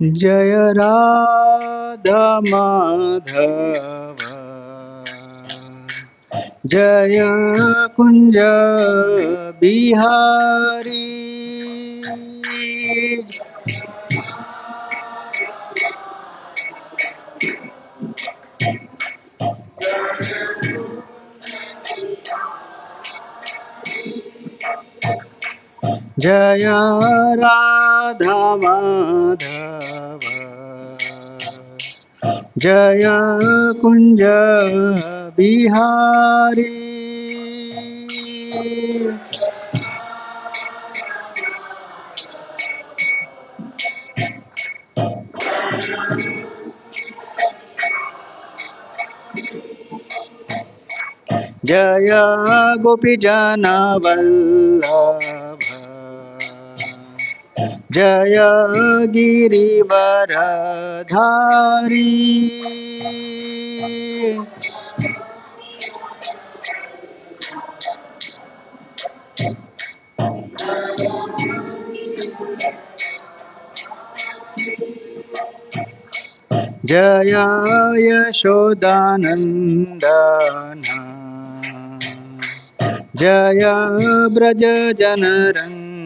जय राधा माधव जय कुंज बिहारी जय राधा माधव जय कुंज बिहारी जय गोपीजन वल्लभ जय गिरिवरधारी जय यशोदानंदन जय ब्रज जनरंजन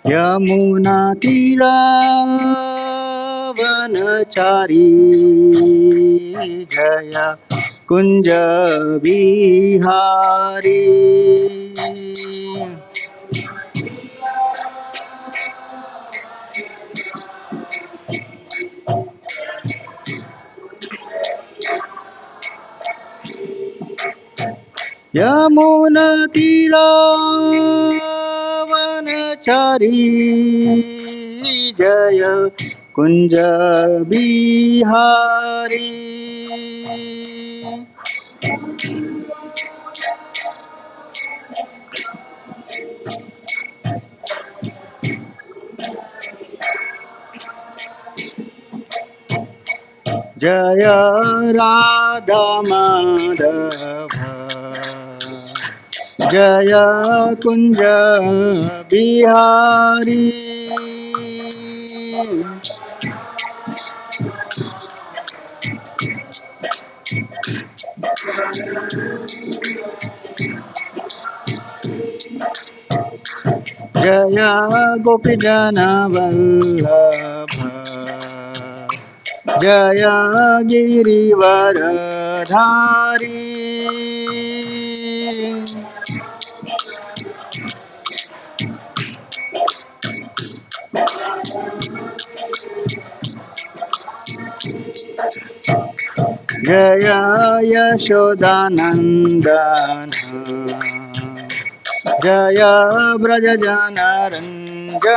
यमुना तीरावनचारी जय कुंज बिहारी यमुना तीरावनचारी जय कुंज बिहारी जय राधा माधव जय कुंज बिहारी जय गोपीजन वल्लभ जय गिरिवरधारी जय यशोदानंदन जय ब्रज जनरंजन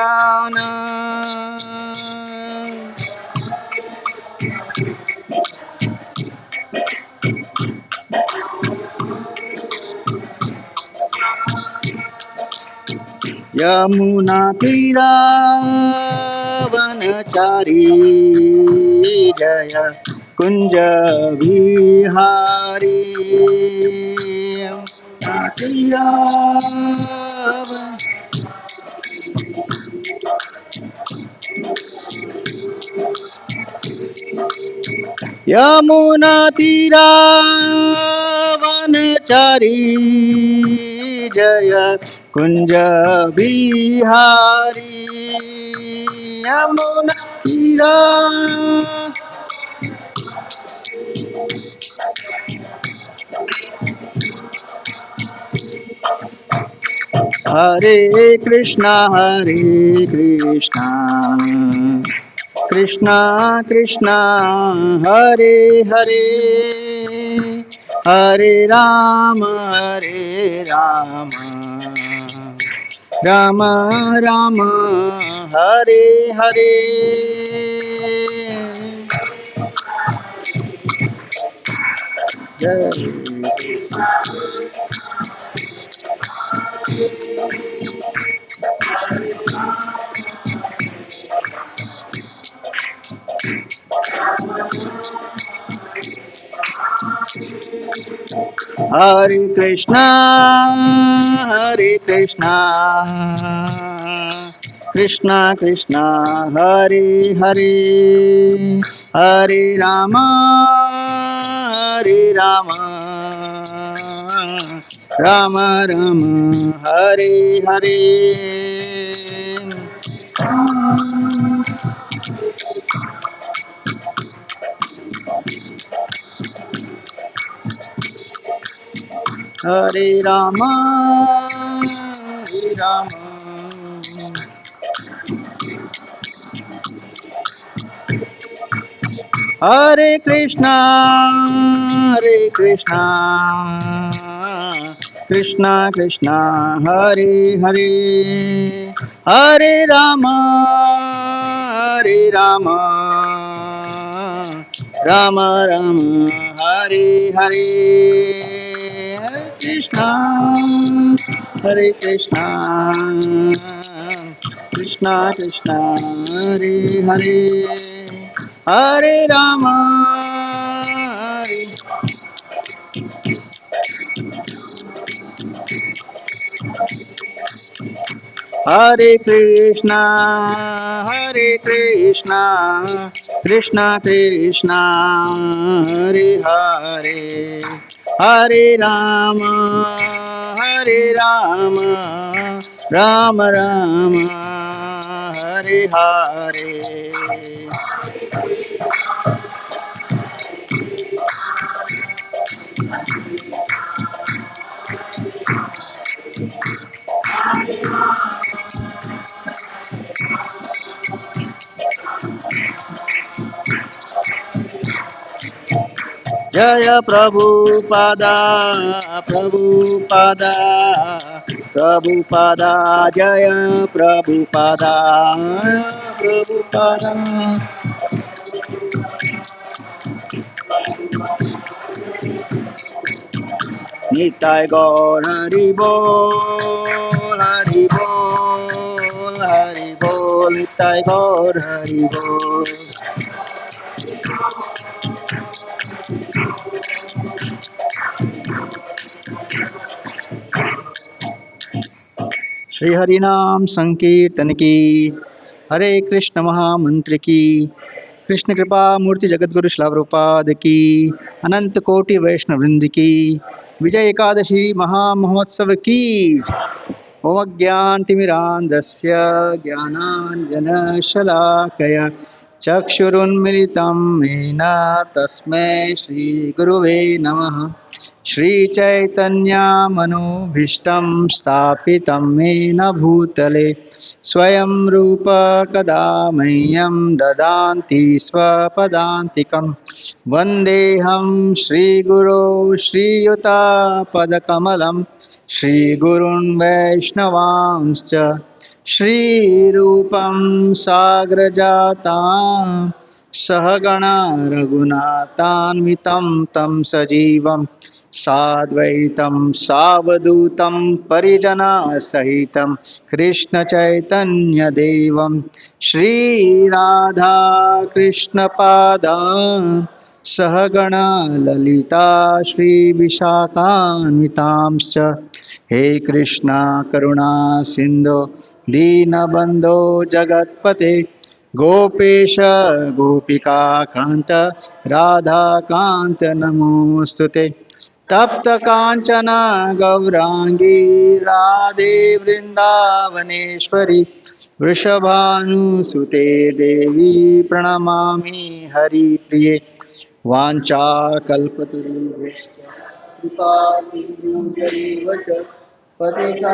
यमुना तीरावनचारी जय कुंज बिहारी यमुना तीरावनचारी जय कुंज बिहारी यमुना तीरा हरे कृष्णा कृष्णा कृष्णा हरे हरे हरे राम राम राम हरे हरे जय Hare Krishna, Hare Krishna, Krishna Krishna, Hare Hare, Hare Rama, Hare Rama, Rama Rama, Hare Hare. Hare Rama, Hare Rama, Hare Krishna, Hare Krishna, Krishna Krishna, Hare Hare, Hare Rama, Hare Rama, Rama Rama, Hare Hare. Hare Krishna, Krishna Krishna, Hare Hare, Hare Rama, Hare. Hare Krishna, Hare Krishna, Krishna Krishna, Hare Hare, Hare Rama, Hare Rama, Rama Rama, Hare Hare. Jaya Prabhupada, Prabhupada, Prabhupada, Jaya Prabhupada, Prabhupada. Nitai Gaur Hari Bol, Hari Bol, Hari Bol, Nitai Gaur Hari Bol. Shri Hari नाम संकीर्तन की, हरे कृष्ण महामंत्र की, कृष्ण कृपा मूर्ति जगतगुरु श्रील प्रभुपाद की, अनंत कोटि वैष्णव वृंद की, विजय एकादशी महामहोत्सव की। ओम ज्ञानतिमिरान्धस्य ज्ञानाञ्जनशलाकया चक्षुरुन्मिलितं येन तस्मै श्रीगुरुवे नमः। श्रीचैतन्यमनोभीष्टं स्थापितं येन भूतले स्वयं रूप कदा मह्यं ददाति स्वपदान्तिकं। वन्देऽहं श्रीगुरो श्रीयुतापदकमलं श्रीगुरुन् वैष्णवांश्च श्रीरूपं साग्रजातां सहगणा रघुनाथान्वितं तं सजीवं साद्वैतं सावधूतं परिजनसहितं कृष्णचैतन्यदेवं श्रीराधाकृष्णपादान् सहगणा ललिता श्रीविशाखान्वितांश्च। हे कृष्णा करुणा सिंधु दीनबंधो जगत्पते गोपेश गोपिका कांत राधा कांत नमोस्तुते। तप्त कांचन गौरांगी राधे वृंदावनेश्वरी वृषभानुसुते देवी प्रणमामि हरिप्रिये। वाञ्छाकल्पतरुभ्यश्च कृपा सिन्धुभ्यैव च पतिताभ्यो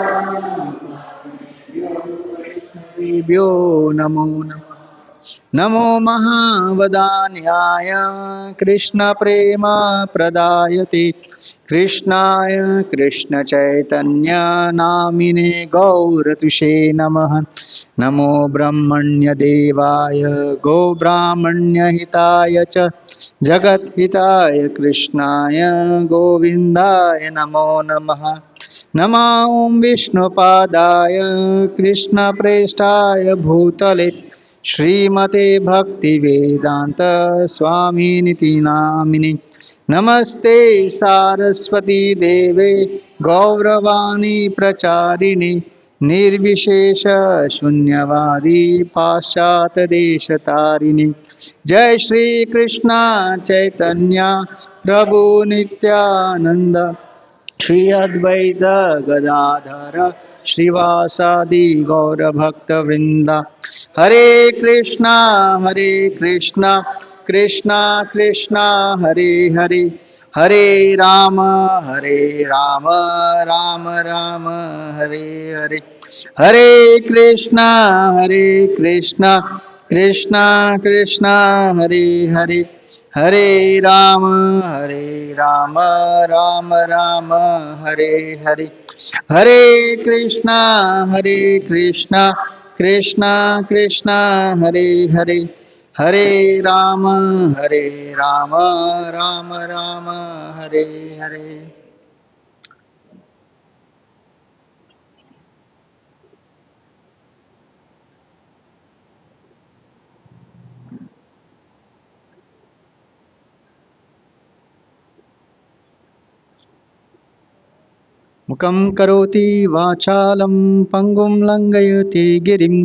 नमो नमः। नमो महावदान्याय कृष्णप्रेम प्रदायते कृष्णाय कृष्णचैतन्य नामिने गौरतुषे नमः। नमो ब्रह्मण्यदेवाय गोब्राह्मण्यहिताय च जगद्हिताय कृष्णाय गोविन्दाय नमो नमः। नमो विष्णुपादाय कृष्णप्रेष्ठाय भूतले श्रीमते भक्तिवेदांत स्वामिनिति नामिने। नमस्ते सारस्वती देवे गौरवाणी प्रचारिणे निर्विशेष शून्यवादी पाश्चात देश तारिणे जय श्री कृष्ण चैतन्य प्रभु नित्यानंद श्री अद्वैत गदाधर श्रीवासादि गौर भक्त वृंदा हरे कृष्णा कृष्णा कृष्णा हरे हरे हरे राम राम राम हरे हरे हरे कृष्णा कृष्णा कृष्णा हरे हरे हरे राम राम हरे हरे हरे कृष्णा कृष्णा कृष्णा हरे हरे हरे राम राम हरे हरे मुखं करोति वाचालं पङ्गुं लङ्घयति गिरिं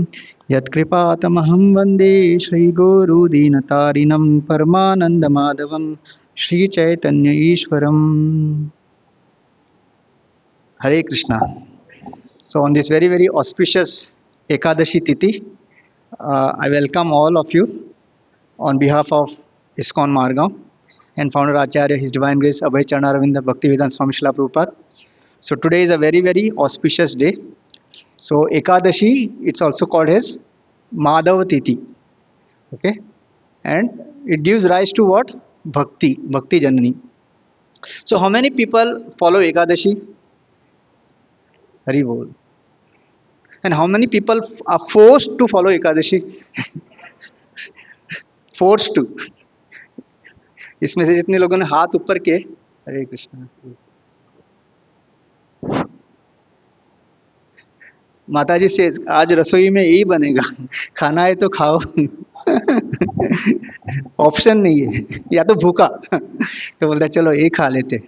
यत्कृपातमहं वन्दे श्रीगुरुदीनतारिणं परमानन्दमाधवं Sri Chaitanya ईश्वरम् Hare Krishna. So on this very auspicious Ekadashi Tithi, I welcome all of you on behalf of ISKCON Margam and founder Acharya His Divine Grace Abhay Charnaravinda Bhaktivedanta Swami Srila Prabhupada. So today is a very auspicious day. So Ekadashi, it's also called as Madhava Tithi. Okay, and it gives rise to what? Bhakti Janani. So how many people follow Ekadashi? Hari Bol. And how many people are forced to follow Ekadashi? Forced to. इसमें से जितने लोगों ने हाथ ऊपर किए, हरे कृष्णा, माताजी से आज रसोई में यही बनेगा, खाना है तो खाओ, ऑप्शन नहीं है, या तो भूखा, तो बोलता है चलो ये खा लेते.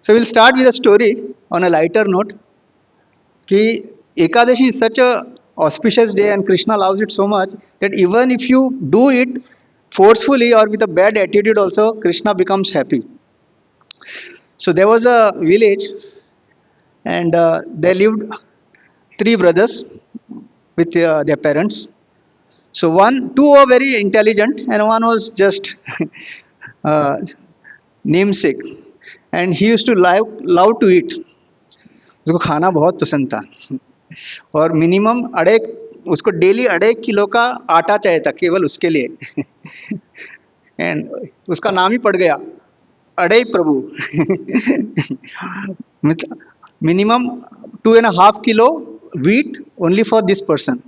So we'll start with a story on a lighter note कि Ekadashi is such a auspicious day and Krishna loves it so much that even if you do it forcefully or with a bad attitude also, Krishna becomes happy. So there was a village and there lived three brothers with their parents. So two were very intelligent and one was just uh, namesake. And he used to love to eat. उसको खाना बहुत पसंद था और minimum अढ़ाई उसको daily 2.5 kilo का आटा चाहिए था केवल उसके लिए. एंड उसका नाम ही पड़ गया अड़े प्रभु. Minimum 2.5 kilo wheat only for this person.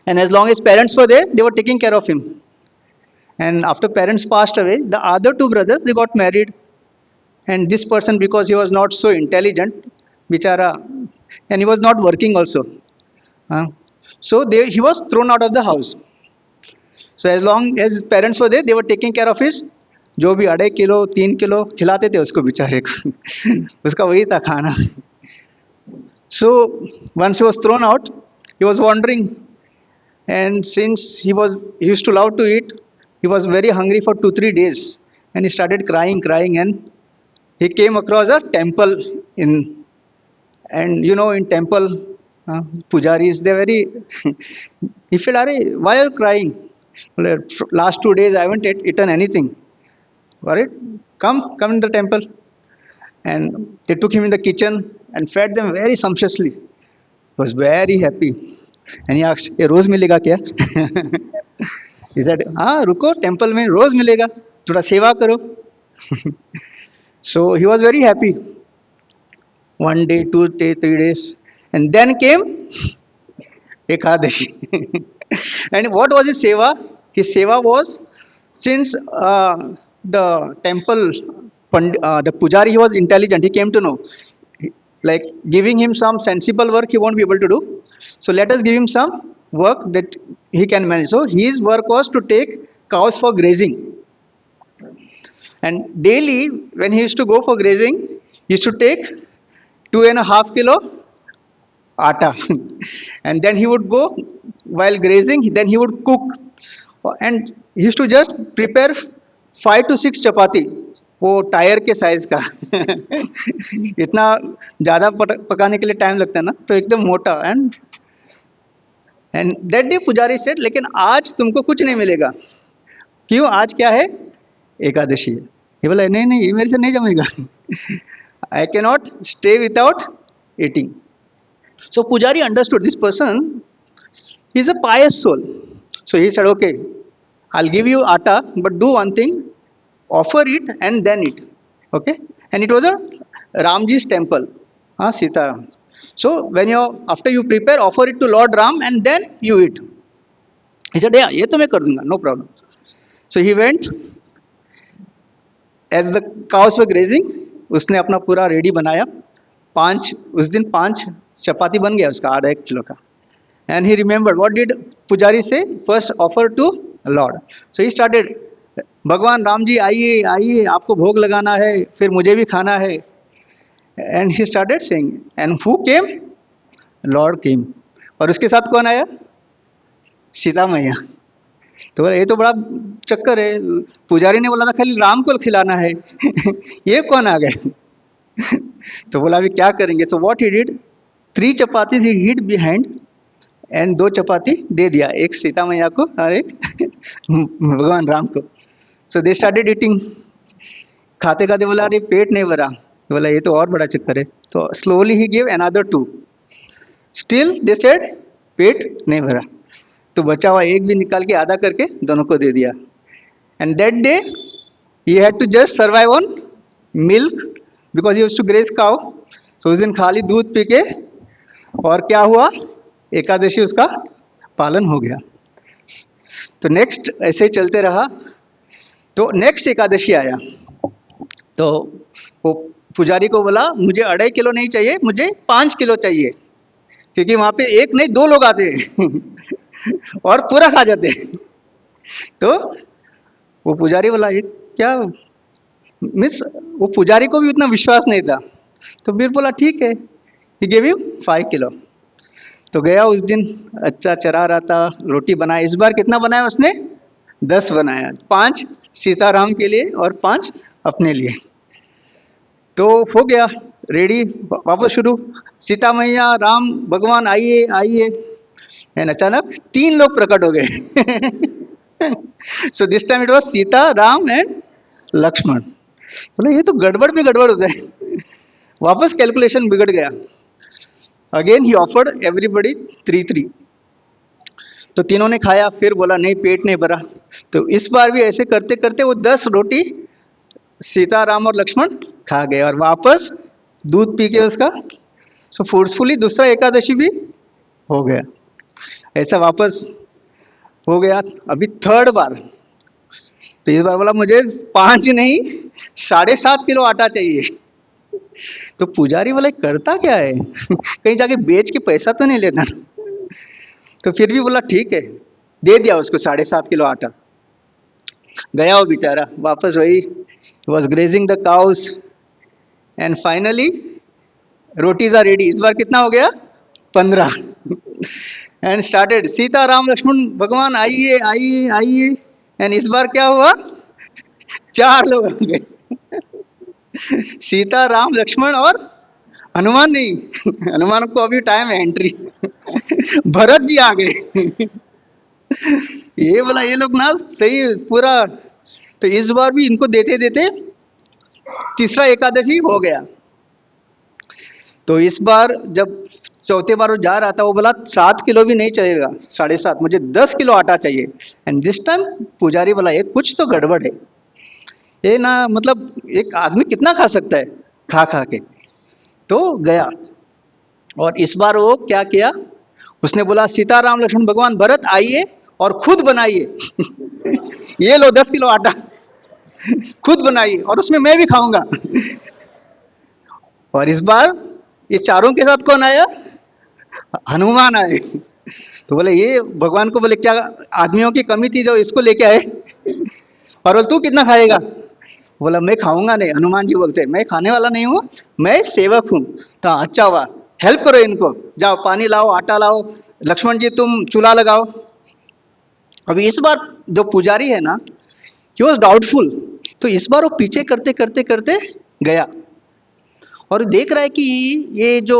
And as long as parents were there, they were taking care of him. And after parents passed away, the other two brothers, they got married. And this person, because he was not so intelligent, bichara, and he was not working also. Uh, he was thrown out of the house. So as long as his parents were there, they were taking care of his जो भी 2.5 kilo 3 kilo खिलाते थे उसको बेचारे को. उसका वही था खाना. So once he was thrown out, he was wandering, and since he used to love to eat, he was very hungry for 2 3 days, and he started crying, and he came across a temple in, and in temple, pujaris, they're very. He felt, "Are why are you crying? Well, last 2 days I haven't eaten anything. All right, come in the temple." And they took him in the kitchen and fed them very sumptuously. He was very happy. And he asked, "ये रोज मिलेगा क्या?" He said, "हाँ रुको temple में रोज मिलेगा, थोड़ा सेवा करो." So he was very happy. 1 day, 2 day, 3 days, and then came Ekadashi. And what was his seva? His seva was, since the temple, the pujari, he was intelligent, he came to know, like giving him some sensible work he won't be able to do. So let us give him some work that he can manage. So his work was to take cows for grazing. And daily when he used to go for grazing, he used to take 2.5 kilo atta and then he would go while grazing, then he would cook and he used to just prepare 5 to 6 chapati, वो tyre के size का इतना ज़्यादा पकाने के लिए time लगता है ना, तो एकदम मोटा। एंड दैट डे पुजारी सेड, लेकिन आज तुमको कुछ नहीं मिलेगा। क्यों? आज क्या है? एकादशी है। ये बोला नहीं नहीं, ये मेरे से नहीं जमेगा, I can not stay without eating. So pujari understood this person is a pious soul, so he said okay, I'll give you atta, but do one thing, offer it and then eat. Okay? And it was a Ramji's temple, Sita Ram. So when after you prepare, offer it to Lord Ram and then you eat. He said, yeah, ये तो मैं कर दूंगा, no problem. So he went, as the cows were grazing, उसने अपना पूरा ready बनाया। उस दिन 5 चपाती बन गया उसका, आधा 1 किलो का। And he remembered, what did Pujari say? First offer to Lord. So he started, भगवान राम जी आइए आइए, आपको भोग लगाना है, फिर मुझे भी खाना है। And he started saying, and who came? Lord came. और उसके साथ कौन आया? सीता मैया। तो बोला ये तो बड़ा चक्कर है, पुजारी ने बोला था खाली राम को खिलाना है ये कौन आ गए? तो बोला अभी क्या करेंगे? So what he did, 3 chapatis he hid behind and 2 चपाती दे दिया, एक सीता मैया को और एक भगवान राम को। So they started eating. खाते खाते बोला अरे पेट नहीं भरा, बोला ये तो और बड़ा चक्कर है। तो slowly he give another 2, still they said पेट नहीं भरा। तो बचा हुआ एक भी निकाल के आधा करके दोनों को दे दिया। And that day he had to just survive on milk because he used to graze cow. So उस दिन खाली दूध पी के, और क्या हुआ, एकादशी उसका पालन हो गया। तो नेक्स्ट ऐसे चलते रहा। तो नेक्स्ट एकादशी आया तो वो पुजारी को बोला मुझे 2.5 किलो नहीं चाहिए, मुझे 5 किलो चाहिए, क्योंकि वहाँ पे एक नहीं 2 लोग आते हैं और पूरा खा जाते हैं। तो वो पुजारी बोला ये क्या, मिस वो पुजारी को भी उतना विश्वास नहीं था। तो फिर बोला ठीक है, ही गिव हिम 5 किलो। तो गया उस दिन, अच्छा चरा रहा था, रोटी बनाया। इस बार कितना बनाया उसने? 10 बनाया, 5 सीताराम के लिए और 5 अपने लिए। तो हो गया रेडी, वापस शुरू, सीता मैया राम भगवान आइए आइए। एंड अचानक 3 लोग प्रकट हो गए so this time it was Sita Ram and Lakshman. बोले ये तो गड़बड़ में गड़बड़ होता है वापस कैलकुलेशन बिगड़ गया। अगेन ही ऑफर्ड एवरीबडी 3-3। तो तीनों ने खाया, फिर बोला नहीं पेट नहीं भरा। तो इस बार भी ऐसे करते करते वो 10 रोटी सीता राम और लक्ष्मण खा गए और वापस दूध पी के उसका सो फोर्सफुली दूसरा एकादशी भी हो गया। ऐसा वापस हो गया। अभी 3rd बार, तो इस बार बोला मुझे 5 नहीं 7.5 किलो आटा चाहिए। तो पुजारी बोला करता क्या है कहीं जाके बेच के पैसा तो नहीं लेता ना। तो फिर भी बोला ठीक है, दे दिया उसको 7.5 किलो आटा। गया वो बेचारा वापस, वही was grazing the cows and finally rotis are ready. इस बार कितना हो गया? 15 एंड स्टार्टेड सीता राम लक्ष्मण भगवान आइए आइए आइए। एंड इस बार क्या हुआ? 4 लोग आ गए सीता राम लक्ष्मण और हनुमान नहीं हनुमान को अभी टाइम है एंट्री भरत जी आ गए ये बोला ये लोग ना सही पूरा। तो इस बार भी इनको देते देते तीसरा एकादशी हो गया। तो इस बार जब चौथे बार वो जा रहा था, वो बोला 7 किलो भी नहीं चलेगा, 7.5, मुझे 10 किलो आटा चाहिए। एंड दिस टाइम पुजारी बोला ये कुछ तो गड़बड़ है, ये ना मतलब एक आदमी कितना खा सकता है खा खा के। तो गया और इस बार वो क्या किया, उसने बोला सीता राम लक्ष्मण भगवान भरत आइए और खुद बनाइए ये लो 10 किलो आटा खुद बनाइए और उसमें मैं भी खाऊंगा और इस बार ये चारों के साथ कौन आया? हनुमान आए। तो बोले ये भगवान को बोले क्या आदमियों की कमी थी जो इसको लेके आए और बोले तू कितना खाएगा? बोला मैं खाऊंगा नहीं। हनुमान जी बोलते मैं खाने वाला नहीं हूँ, मैं सेवक हूँ। तो अच्छा हुआ, हेल्प करो इनको, जाओ पानी लाओ, आटा लाओ, लक्ष्मण जी तुम चूल्हा लगाओ। अभी इस बार जो पुजारी है ना, ही वॉज डाउटफुल। तो इस बार वो पीछे करते करते करते गया और देख रहा है कि ये जो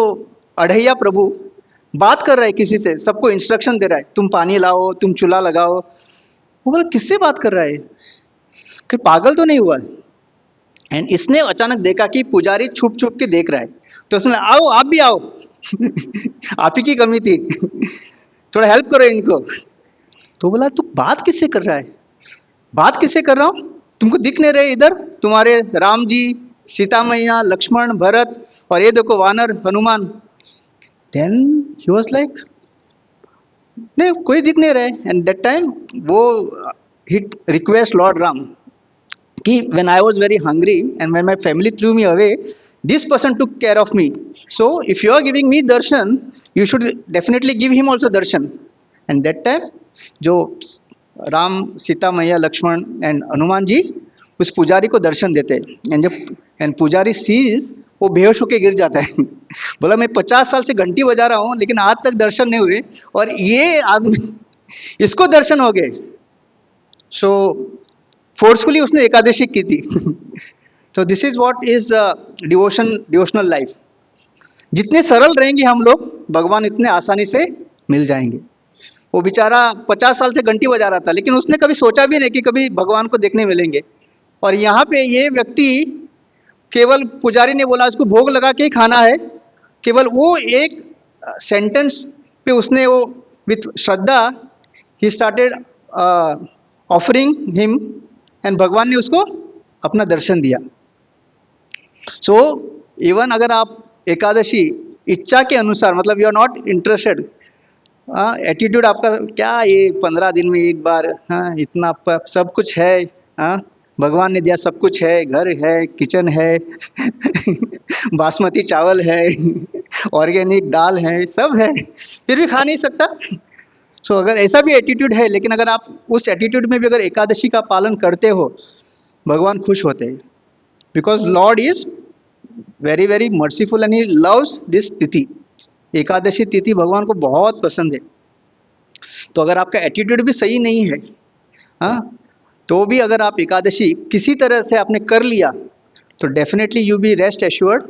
अढ़ैया प्रभु बात कर रहा है किसी से, सबको इंस्ट्रक्शन दे रहा है, तुम पानी लाओ, तुम चूल्हा लगाओ। वो बोला किससे बात कर रहा है, कि पागल तो नहीं हुआ। एंड इसने अचानक देखा कि पुजारी छुप छुप के देख रहा है। तो उसने आओ आप भी आओ आप ही की कमी थी थोड़ा हेल्प करो इनको। तो बोला तू बात किससे कर रहा है, बात किससे कर रहा हूँ, तुमको दिख नहीं रहे इधर तुम्हारे राम जी, सीता मैया, लक्ष्मण, भरत, और ये देखो वानर Hanuman. Then he was like नहीं कोई दिख नहीं रहे। एंड दैट टाइम वो ही रिक्वेस्ट लॉर्ड राम कि when I was very hungry and when my family threw me away, this person took care of me. So if you are giving me darshan, you should definitely give him also darshan. And that time जो राम, सीता मैया, Lakshman and Hanuman ji उस पुजारी को दर्शन देते हैं। And जब and पुजारी seize, वो बेहोश होके गिर जाता है बोला मैं 50 साल से घंटी बजा रहा हूँ लेकिन आज तक दर्शन नहीं हुए, और ये आदमी इसको दर्शन हो गए। सो फोर्सफुली उसने एकादशी की थी तो this is what is devotional life. जितने सरल रहेंगे हम लोग, भगवान इतने आसानी से मिल जाएंगे। वो बेचारा 50 साल से घंटी बजा रहा था लेकिन उसने कभी सोचा भी नहीं कि कभी भगवान को देखने मिलेंगे। और यहाँ पे ये व्यक्ति, केवल पुजारी ने बोला उसको भोग लगा के ही खाना है, केवल वो एक सेंटेंस पे उसने वो with Shraddha he started offering him, and भगवान ने उसको अपना दर्शन दिया। सो इवन अगर आप एकादशी इच्छा के अनुसार, मतलब you are not interested, attitude आपका क्या ये 15 दिन में एक बार, हाँ इतना सब कुछ है, हाँ भगवान ने दिया सब कुछ है, घर है, किचन है बासमती चावल है ऑर्गेनिक दाल है, सब है, फिर भी खा नहीं सकता। सो अगर ऐसा भी एटीट्यूड है, लेकिन अगर आप उस एटीट्यूड में भी अगर एकादशी का पालन करते हो, भगवान खुश होते हैं। Because Lord is very very merciful and he loves this तिथि। एकादशी तिथि भगवान को बहुत पसंद है। तो अगर आपका एटीट्यूड भी सही नहीं है, हाँ, तो भी अगर आप एकादशी किसी तरह से आपने कर लिया, तो definitely you be rest assured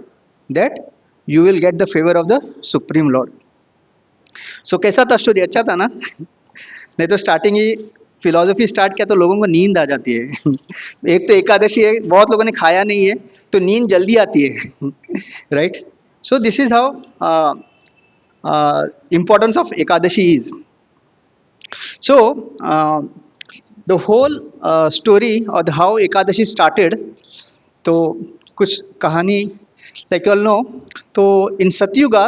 that you will get the favour of the supreme Lord. So कैसा था स्टोरी, अच्छा था ना नहीं तो स्टार्टिंग ही फिलोसफी स्टार्ट किया तो लोगों को नींद आ जाती है एक तो एकादशी है, बहुत लोगों ने खाया नहीं है तो नींद जल्दी आती है right. So this is how importance of Ekadashi is. So the whole story or the how Ekadashi started, तो कुछ कहानी like you all know, तो in Satyuga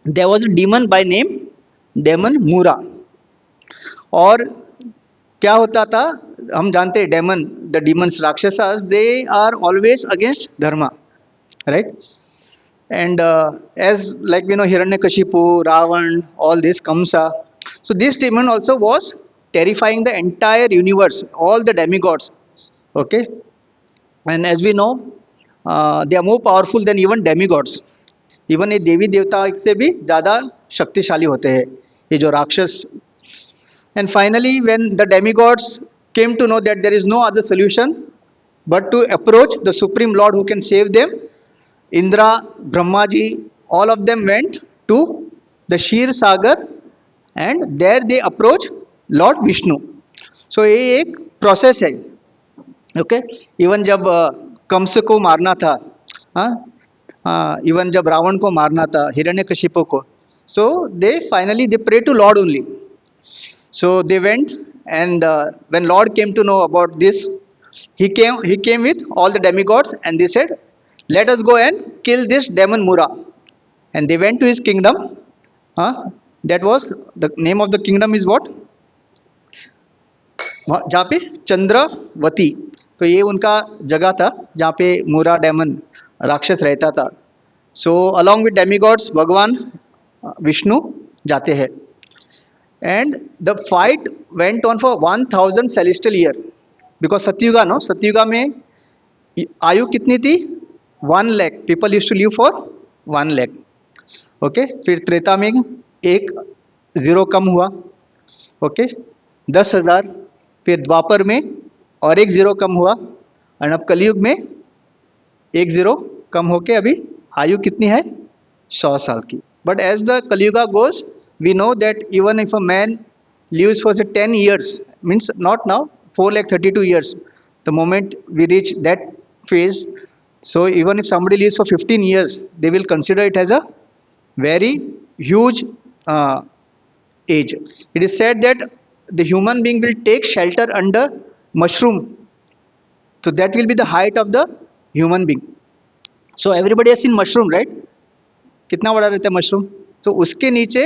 there was a demon by name demon Mura। और क्या होता था, हम जानते हैं demon, the demons rakshasas, they are always against dharma, right. And as like we know Hiranyakashipu, Ravan, all this Kamsa, so this demon also was terrifying the entire universe, all the demigods, okay। And as we know they are more powerful than even demigods। even ये देवी देवता से भी ज़्यादा शक्तिशाली होते हैं ये जो राक्षस। and finally when the demigods came to know that there is no other solution but to approach the supreme lord who can save them, Indra, Brahmaji, all of them went to the Shir Sagar and there they approach Lord Vishnu। So ये एक process है, okay. Even जब कंस को मारना था, हाँ, even जब रावण को मारना था, हिरण्यकशिपु को, so they finally they pray to Lord only. So they went and when Lord came to know about this, he came with all the demigods and they said, let us go and kill this demon Mura। and they went to his kingdom, that was the name of the kingdom is what, जहाँ पे चंद्रवती, तो ये उनका जगह था जहाँ पे मुरा डेमन राक्षस रहता था। सो अलॉन्ग विद डेमिगॉड्स भगवान विष्णु जाते हैं। And the fight went on for 1000 celestial year, because Satyuga no, Satyuga में आयु कितनी थी? 1 lakh people use to live for 1 lakh. Okay, फिर त्रेता में एक जीरो कम हुआ. ओके, 10,000. फिर द्वापर में और एक जीरो कम हुआ. और अब कलयुग में एक जीरो कम होके अभी आयु कितनी है? 100 साल की. But as the Kalyuga goes, we know that even if a man lives for say 10 years, means not now, 4,32 years, the moment we reach that phase, so even if somebody lives for 15 years, they will consider it as a very huge uh, age. It is said that the human being will take shelter under mushroom, so that will be the height of the human being. So everybody has seen mushroom, right? कितना बड़ा रहता है mushroom? तो उसके नीचे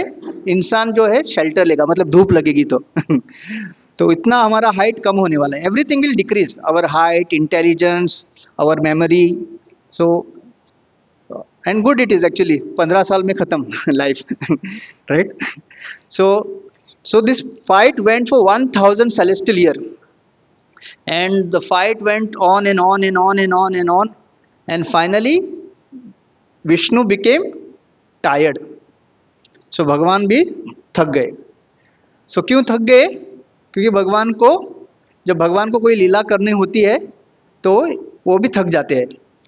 इंसान जो है शेल्टर लेगा, मतलब धूप लगेगी तो तो इतना हमारा हाइट कम होने वाला है. Everything will decrease, our height, intelligence, our memory. So and good it is actually, 15 साल में खत्म life. Right. So so this fight went for 1000 celestial year, and the fight went on and on and on and on and on, and finally Vishnu became tired. सो भगवान भी थक गए. सो क्यों थक गए? क्योंकि भगवान को, जब भगवान को कोई लीला करनी होती है तो वो भी थक जाते हैं.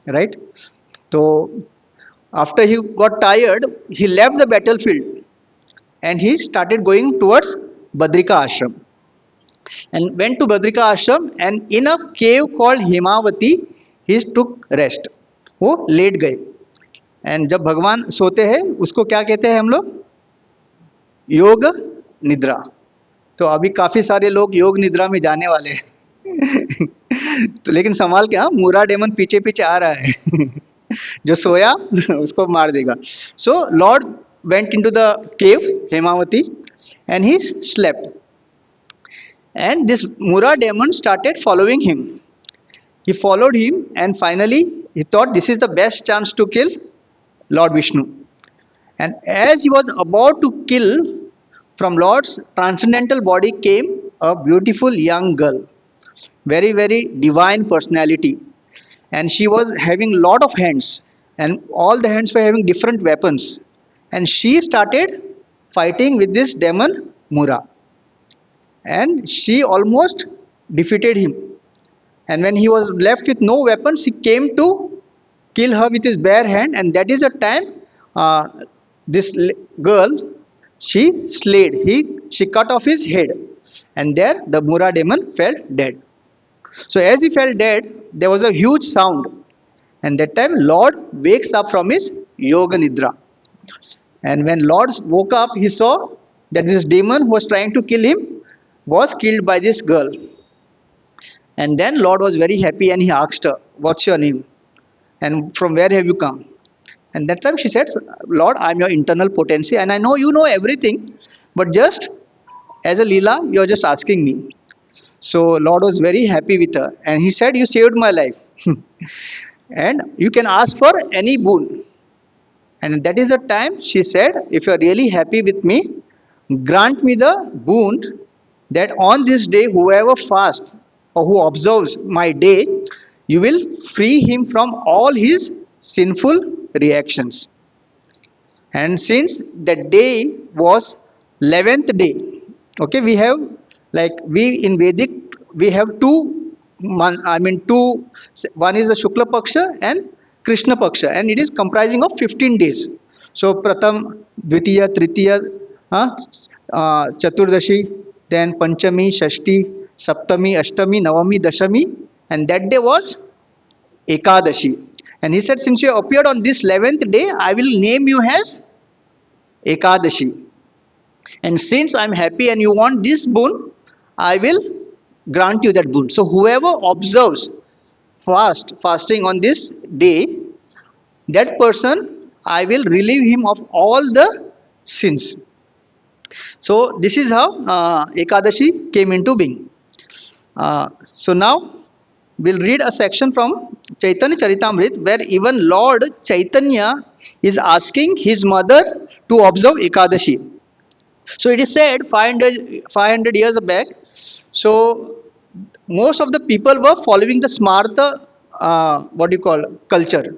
राइट. तो after he got tired, he left the battle field and he started going towards Badrika ashram, and went to Badrika ashram, and in a cave called Himavati he took rest. वो late गए. And जब भगवान सोते हैं उसको क्या कहते हैं हम लोग? योग निद्रा. तो अभी काफी सारे लोग योग निद्रा में जाने वाले हैं. तो लेकिन संभाल के, हाँ, मूरा डेमन पीछे पीछे आ रहा है. जो सोया उसको मार देगा. सो Lord went into the cave Hemavati and he slept, and this Mura demon started following him. He followed him, and finally he thought this is the best chance to kill Lord Vishnu. And as he was about to kill, from Lord's transcendental body came a beautiful young girl, very very divine personality, and she was having lot of hands, and all the hands were having different weapons, and she started fighting with this demon Mura, and she almost defeated him. And when he was left with no weapons, he came to kill her with his bare hand, and that is the time uh, this girl, she slayed, she cut off his head, and there the Mura demon fell dead. So as he fell dead, there was a huge sound, and that time Lord wakes up from his yoga nidra. And when Lord woke up, he saw that this demon who was trying to kill him was killed by this girl. And then Lord was very happy, and he asked her, "What's your name? And from where have you come?" And that time she said, "Lord, I'm your internal potency, and I know you know everything, but just as a Leela, you're just asking me." So Lord was very happy with her, and he said, "You saved my life, and you can ask for any boon." And that is the time she said, "If you are really happy with me, grant me the boon that on this day, whoever fasts or who observes my day, you will free him from all his sinful reactions." And since that day was 11th day, okay, we have, like, we in Vedic, we have two, two, one is the Shukla Paksha and Krishna Paksha, and it is comprising of 15 days. So Pratham, Dvitiya, Tritiya, Chaturdashi, then Panchami, Shashti, Saptami, Ashtami, Navami, Dashami, and that day was Ekadashi. And he said, since you appeared on this 11th day, I will name you as Ekadashi. And since I'm happy and you want this boon, I will grant you that boon. So whoever observes fasting on this day, that person, I will relieve him of all the sins. So this is how Ekadashi came into being. So now we'll read a section from Chaitanya Charitamrita, where even Lord Chaitanya is asking his mother to observe Ekadashi. So it is said 500 years back, so most of the people were following the Smarta what do you call, culture.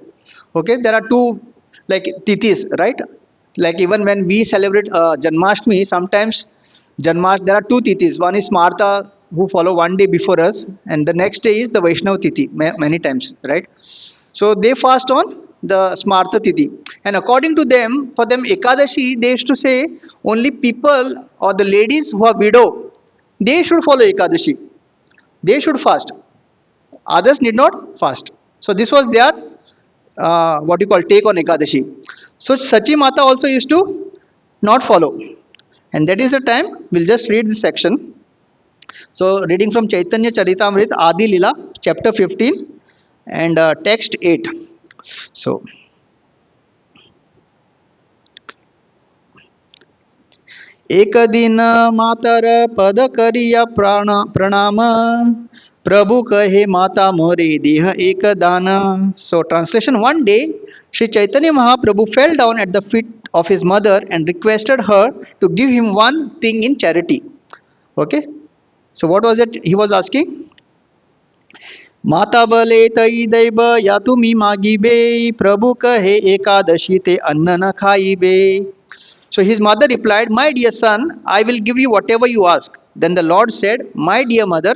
Okay, there are two like tithis, right? Like even when we celebrate Janmashtami, sometimes there are two tithis. One is Smarta, who follow one day before us, and the next day is the Vaishnav Tithi, many times, right? So they fast on the Smarta Tithi. And according to them, for them, Ekadashi, they used to say only people or the ladies who are widow, they should follow Ekadashi. They should fast. Others need not fast. So this was their what you call take on Ekadashi. So Sachi Mata also used to not follow. And that is the time we'll just read this section. So reading from Chaitanya Charitamrit Adi Lila chapter 15 and text 8. So एक दिन मातर पद करिया प्रणाम प्रभु कहे माता मोरे देह एक दाना. So translation, one day Sri Chaitanya Mahaprabhu fell down at the feet of his mother and requested her to give him one thing in charity. Okay, so what was it he was asking? माता बले तई दैब या तुम्ही मागिबे प्रभु कहे एकादशी ते अन्न न खाइबे. So his mother replied, my dear son, I will give you whatever you ask. Then the Lord said, my dear mother,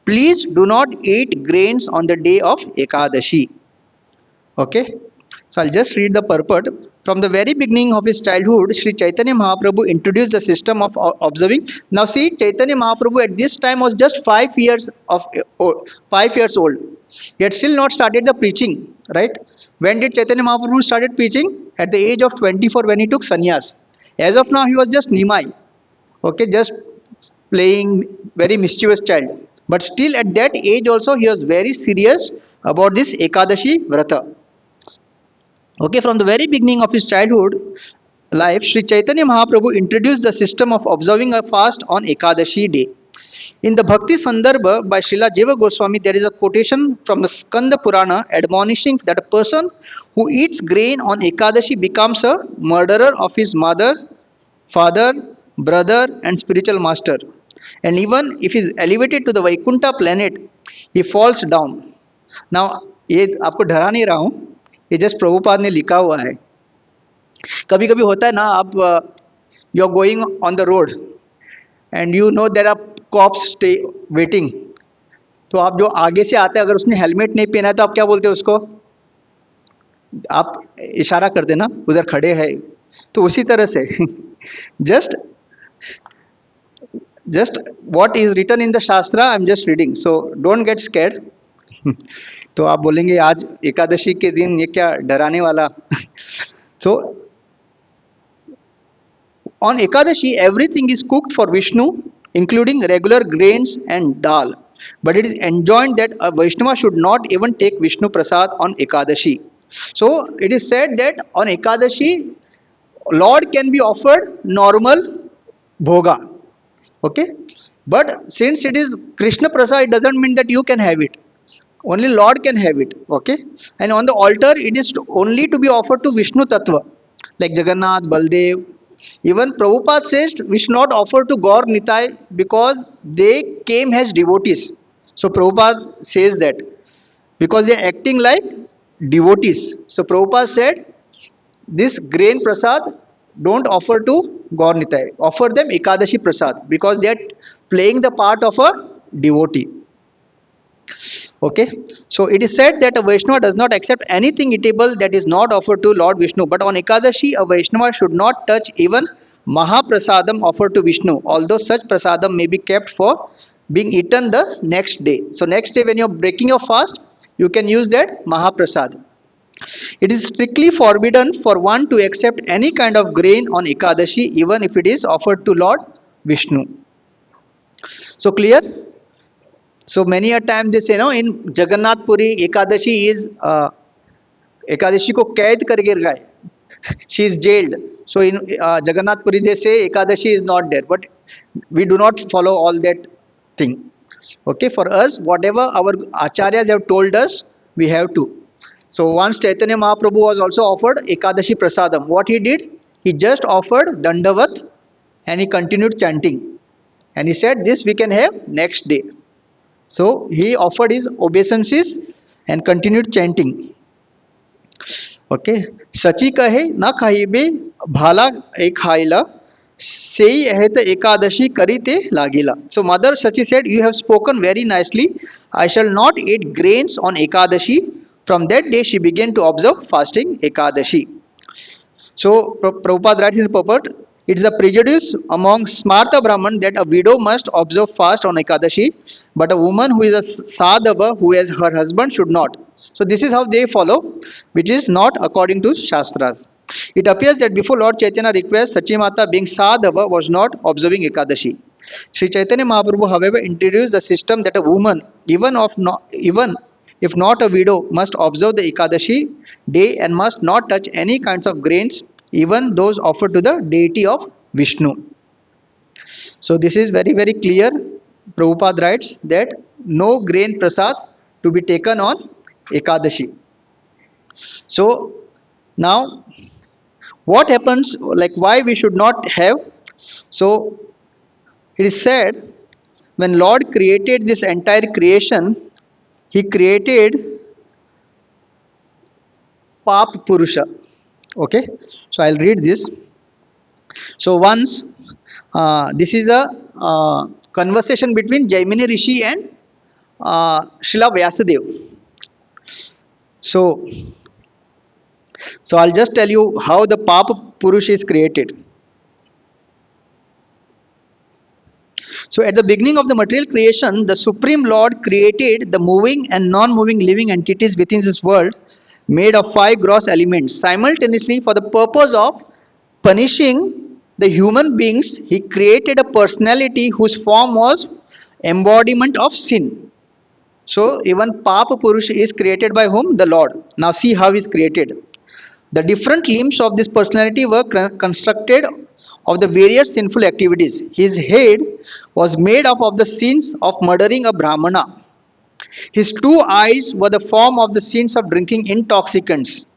please do not eat grains on the day of Ekadashi. Okay, so I'll just read the purport. From the very beginning of his childhood, Sri Chaitanya Mahaprabhu introduced the system of observing. Now see, Chaitanya Mahaprabhu at this time was just 5 years of 5 years old. He had still not started the preaching, right? When did Chaitanya Mahaprabhu started preaching? At the age of 24, when he took sannyas. As of now, he was just Nimai, okay, just playing, very mischievous child. But still at that age also, he was very serious about this Ekadashi Vrata. Okay, from the very beginning of his childhood life, Sri Chaitanya Mahaprabhu introduced the system of observing a fast on Ekadashi day. In the Bhakti Sandarbha by Srila Jiva Goswami, there is a quotation from the Skanda Purana admonishing that a person who eats grain on Ekadashi becomes a murderer of his mother, father, brother, and spiritual master. And even if he is elevated to the Vaikuntha planet, he falls down. Now, ये आपको डरा नहीं रहा हूँ, ये just Prabhupada ने लिखा हुआ है. कभी कभी होता है ना, आप you are going on the road and you know there are cops stay waiting. तो आप जो आगे से आते हैं, अगर उसने हेलमेट नहीं पहना है तो आप क्या बोलते हैं उसको? आप इशारा कर देना उधर खड़े हैं. तो उसी तरह से just what is written in the Shastra, I am just reading. So don't get scared. तो आप बोलेंगे आज एकादशी के दिन ये क्या डराने वाला. So on Ekadashi, everything is cooked for Vishnu, including regular grains and dal. But it is enjoined that a Vaishnava should not even take Vishnu Prasad on Ekadashi. So it is said that on Ekadashi, Lord can be offered normal bhoga. Okay, but since it is Krishna Prasad, it doesn't mean that you can have it. Only Lord can have it. Okay, and on the altar, it is only to be offered to Vishnu Tattva, like Jagannath, Baldev. Even Prabhupada says we should not offer to Gaur Nitai because they came as devotees. So Prabhupada says that because they are acting like devotees. So Prabhupada said this grain prasad don't offer to Gaur Nitai. Offer them Ekadashi Prasad because they are playing the part of a devotee. Okay, so it is said that a Vaishnava does not accept anything eatable that is not offered to Lord Vishnu. But on Ekadashi, a Vaishnava should not touch even Mahaprasadam offered to Vishnu, although such prasadam may be kept for being eaten the next day. So next day when you are breaking your fast, you can use that Mahaprasad. It is strictly forbidden for one to accept any kind of grain on Ekadashi, even if it is offered to Lord Vishnu. So clear? So many a time they say, no, in Jagannath Puri, Ekadashi is Ekadashi ko kaid karke gaye. She is jailed. So in Jagannath Puri they say Ekadashi is not there, but we do not follow all that thing. Okay, for us, whatever our acharyas have told us, we have to. So once Chaitanya Mahaprabhu was also offered Ekadashi Prasadam. What he did? He just offered Dandavat and he continued chanting. And he said this we can have next day. So he offered his obeisances and continued chanting. Okay. Sachi kahe na khahibe bhala ek khaila sei ahet ekadashi karite lagila. So Mother Sachi said, you have spoken very nicely. I shall not eat grains on Ekadashi. From that day she began to observe fasting Ekadashi. So Prabhupada writes in the purport, it is a prejudice among Smarta Brahman that a widow must observe fast on Ekadashi, but a woman who is a sadhava who has her husband should not. So this is how they follow, which is not according to Shastras. It appears that before Lord Chaitanya request, Sachimata being sadhava was not observing Ekadashi. Sri Chaitanya Mahaprabhu, however, introduced the system that a woman, even if not a widow, must observe the Ekadashi day and must not touch any kinds of grains, even those offered to the deity of Vishnu. So this is very very clear. Prabhupada writes that no grain prasad to be taken on Ekadashi. So now what happens, like why we should not have? So it is said when Lord created this entire creation, he created Pap Purusha. Okay, so I'll read this. So once, this is a conversation between Jaimini Rishi and Srila Vyasadeva. So, so I'll just tell you how the Papa Purush is created. So at the beginning of the material creation, the Supreme Lord created the moving and non-moving living entities within this world made of 5 gross elements. Simultaneously, for the purpose of punishing the human beings, he created a personality whose form was embodiment of sin. So even Papa Purush is created by whom? The Lord. Now see how he is created. The different limbs of this personality were constructed of the various sinful activities. His head was made up of the sins of murdering a Brahmana. His 2 eyes were the form of the sins of drinking intoxicants.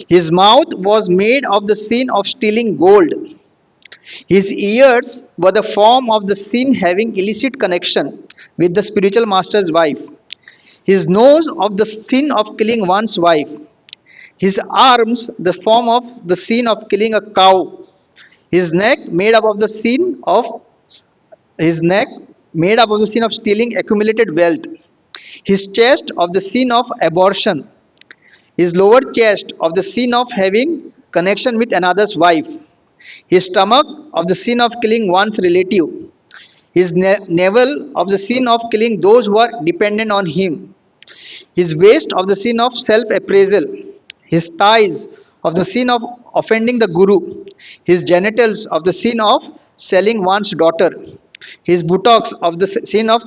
His mouth was made of the sin of stealing gold. His ears were the form of the sin having illicit connection with the spiritual master's wife. His nose of the sin of killing one's wife. His arms the form of the sin of killing a cow. His neck made up of the sin of his neck made up of the sin of stealing accumulated wealth. His chest of the sin of abortion. His lower chest of the sin of having connection with another's wife. His stomach of the sin of killing one's relative. His navel of the sin of killing those who are dependent on him. His waist of the sin of self-appraisal. His thighs of the sin of offending the Guru. His genitals of the sin of selling one's daughter. His buttocks of the sin of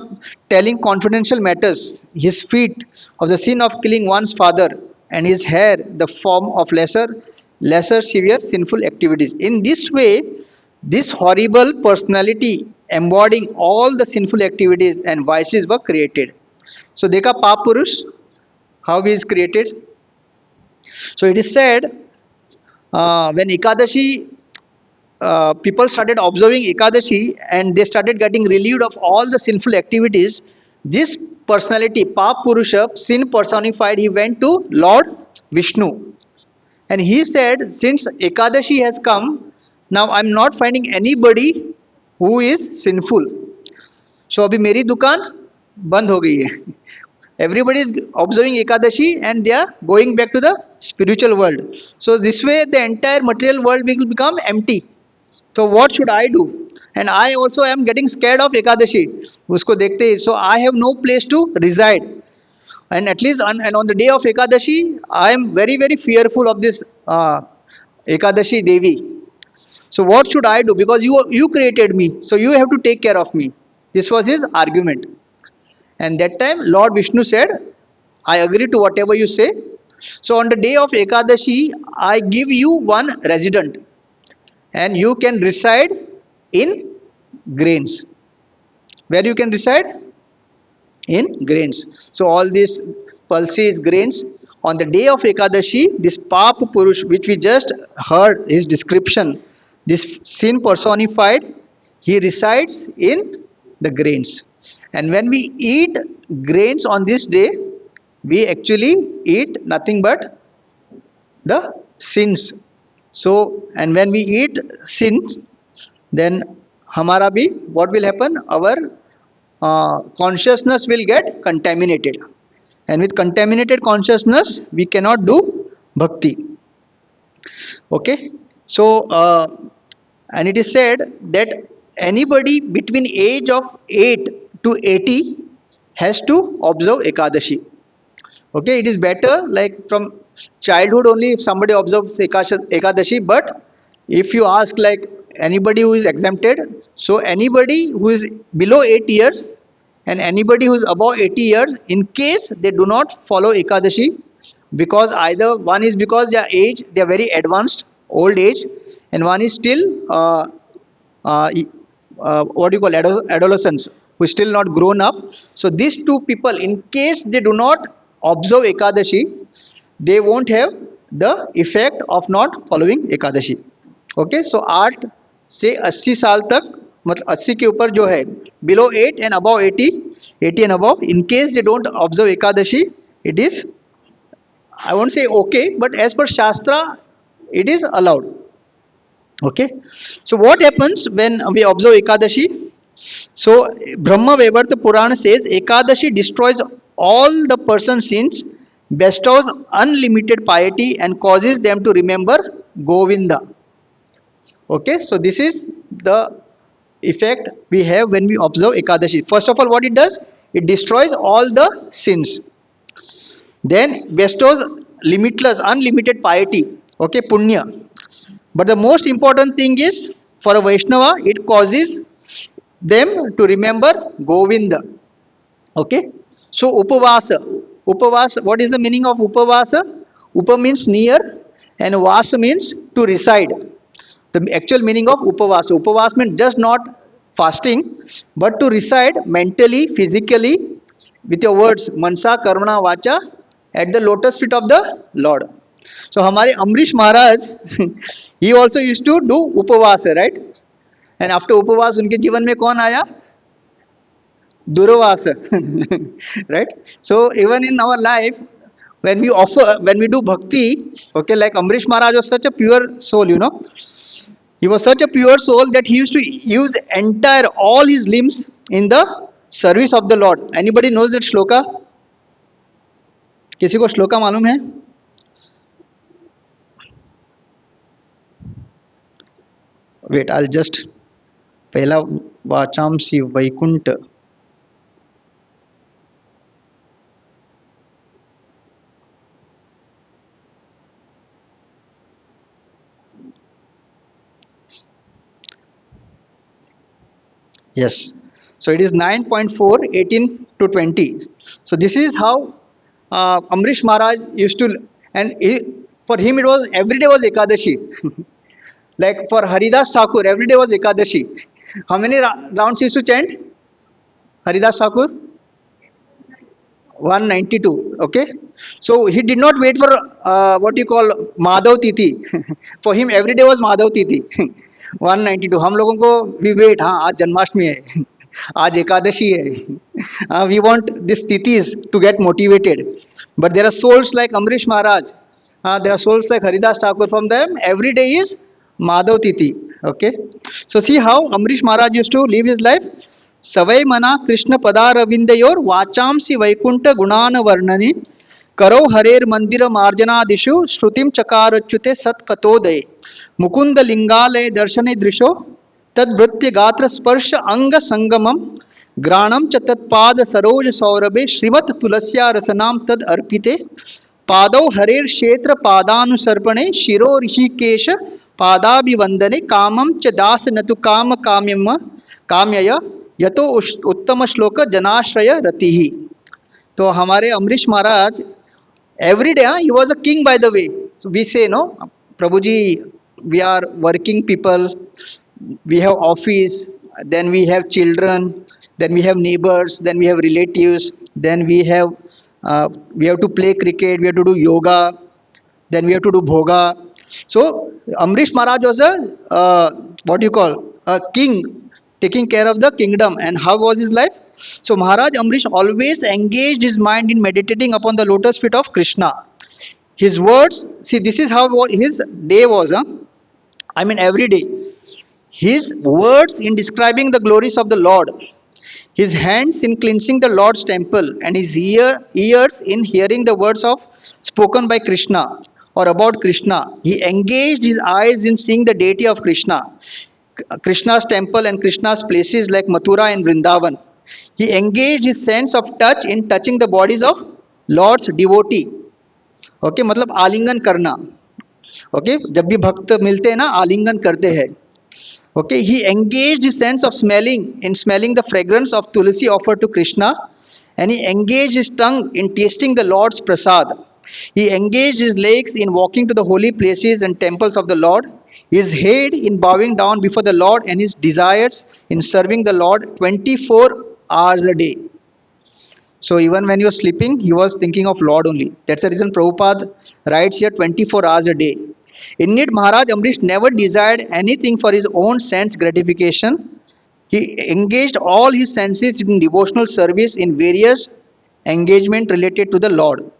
telling confidential matters. His feet of the sin of killing one's father. And his hair the form of lesser severe sinful activities. In this way, this horrible personality embodying all the sinful activities and vices were created. So देखा पाप पुरुष how he is created. So it is said when Ekadashi people started observing Ekadashi and they started getting relieved of all the sinful activities, this personality Pap Purusha, sin personified, he went to Lord Vishnu and he said, since Ekadashi has come, now I am not finding anybody who is sinful. So अभी मेरी दुकान बंद हो गई है. Everybody is observing Ekadashi and they are going back to the spiritual world. So this way the entire material world will become empty. So what should I do? And I also am getting scared of Ekadashi. उसको देखते ही. So I have no place to reside. And at least on the day of Ekadashi, I am very very fearful of this Ekadashi Devi. So what should I do? Because you created me, so you have to take care of me. This was his argument. And that time Lord Vishnu said, I agree to whatever you say. So on the day of Ekadashi, I give you one resident and you can reside in grains. Where you can reside? In grains. So all these pulses, grains. On the day of Ekadashi, this Papa Purush, which we just heard his description, this sin personified, he resides in the grains. And when we eat grains on this day, we actually eat nothing but the sins. So, and when we eat sins, then hamara bhi, what will happen? Our consciousness will get contaminated, and with contaminated consciousness we cannot do bhakti. Okay, so and it is said that anybody between age of 8 to 80 has to observe ekadashi. Okay, it is better like from childhood only if somebody observes ekadashi, but if you ask like anybody who is exempted, so anybody who is below 8 years and anybody who is above 80 years, in case they do not follow ekadashi, because either one is because their age, they are very advanced old age, and one is still uh, what do you call adolescents who is still not grown up. So these two people, in case they do not observe ekadashi, they won't have the effect of not following ekadashi. Okay, so 8 से 80 साल तक, मतलब 80 के ऊपर जो है, below 8 and above 80, 80 and above, in case they don't observe Ekadashi, it is, I won't say okay, but as per Shastra, it is allowed. Okay, so what happens when we observe Ekadashi? So Brahma Vaivarta Purana says Ekadashi destroys all the person's sins, bestows unlimited piety, and causes them to remember Govinda. Okay, so this is the effect we have when we observe Ekadashi. First of all, what it does? It destroys all the sins. Then bestows limitless, unlimited piety. Okay, punya. But the most important thing is for a Vaishnava, it causes them to remember Govinda. Okay, so Upavasa. Upavasa, what is the meaning of Upavasa? Upa means near, and Vasa means to reside. The actual meaning of Upavasa. Upavasa means just not fasting, but to reside mentally, physically, with your words, mansa, karmana, vacha, at the lotus feet of the Lord. So हमारे अमरीश महाराज he also used to do उपवास, right? And after उपवास उनके जीवन में कौन आया? Durvasa. Right? So even in our life, when we offer, when we do bhakti, okay, like Amrish Maharaj was such a pure soul, you know. He was such a pure soul that he used to use entire all his limbs in the service of the Lord. Anybody knows that shloka? किसी को श्लोका मालूम है? Wait, I'll just पहला वाचांसी Vaikuntha. Yes, so it is 9.4, 18 to 20. So this is how Amrish Maharaj used to, and for him it was every day was Ekadashi. Like for Haridas Thakur, every day was Ekadashi. How many rounds he used to chant? Haridas Thakur? 192. Okay, so he did not wait for what you call Madhav Tithi. For him every day was Madhav Tithi. 192. हम लोगों को we wait, हाँ आज जन्माष्टमी है, आज एकादशी है, we want these tithis to get motivated. But there are souls like Amrish Maharaj, there are souls like Haridas Thakur, from them every day is Madhav Tithi. Okay, so see how Amrish Maharaj used to live his life. सवै मना कृष्ण पदारविंदयोर वाचांसी वैकुंठ गुणान वर्णने करो हरेर मंदिर मार्जनादिषु श्रुतिम चकारच्युते सत्कतोदये मुकुंद लिंगालय दर्शने दृशो तद्भृत्य गात्र स्पर्श अंग संगमम ग्राणम च तत्पाद सरोज सौरभे श्रीमत तुलस्या रसनाम तद अर्पिते पादौ हरेर क्षेत्र पादानुसर्पणे शिरो ऋषिकेश पादाभिवंदने कामम च दास नतु काम काम्यम काम्यय यतो उत्तम श्लोक जनाश्रय रति ही. तो हमारे अमरीश महाराज every day he was a king, by the way. So we say, no, Prabhuji, we are working people, we have office, then we have children, then we have neighbors, then we have relatives, then we have to play cricket, we have to do yoga, then we have to do bhoga. So Amrish Maharaj was a what do you call, a king, taking care of the kingdom. And how was his life? So Maharaj Amrish always engaged his mind in meditating upon the lotus feet of Krishna. His words, see, this is how his day was. Huh? I mean, every day. His words in describing the glories of the Lord, his hands in cleansing the Lord's temple, and his ears in hearing the words of spoken by Krishna or about Krishna. He engaged his eyes in seeing the deity of Krishna, Krishna's temple and Krishna's places like Mathura and Vrindavan. He engaged his sense of touch in touching the bodies of Lord's devotee. Okay मतलब आलिंगन करना. Okay जब भी भक्त मिलते हैं ना आलिंगन करते हैं. Okay, he engaged his sense of smelling in smelling the fragrance of tulsi offered to Krishna, and he engaged his tongue in tasting the Lord's prasad. He engaged his legs in walking to the holy places and temples of the Lord, his head in bowing down before the Lord, and his desires in serving the Lord 24 hours a day. So even when he was sleeping, he was thinking of Lord only. That's the reason Prabhupada writes here 24 hours a day. In it, Maharaj Amrish never desired anything for his own sense gratification. He engaged all his senses in devotional service in various engagement related to the Lord.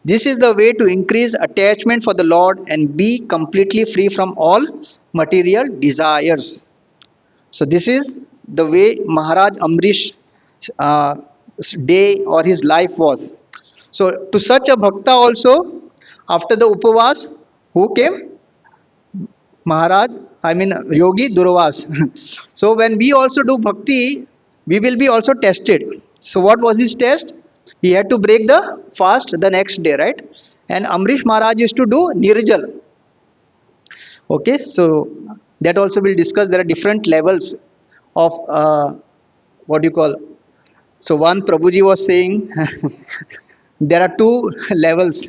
This is the way to increase attachment for the Lord and be completely free from all material desires. So this is the way Maharaj Amrish uh, day or his life was. So to such a bhakta also, after the upavas, who came? Maharaj, I mean Yogi Durvas. So when we also do bhakti, we will be also tested. So what was his test? He had to break the fast the next day, right? And Amrish Maharaj used to do Nirjal. Okay, so that also we'll discuss. There are different levels of what you call. So one Prabhuji was saying there are two levels.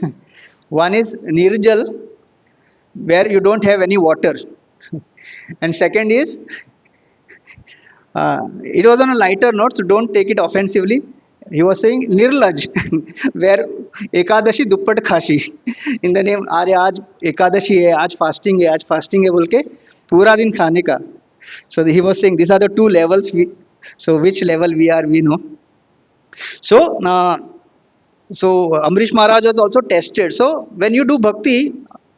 One is Nirjal, where you don't have any water, and second is it was on a lighter note, so don't take it offensively. He was saying Nirlaj, where Ekadashi Duppat Khashi. In the name, अरे आज एकादशी है, आज fasting है, आज fasting है बोल के पूरा दिन खाने का. So he was saying these are the two levels. So which level we are, we know. So Amrish Maharaj was also tested. So when you do bhakti,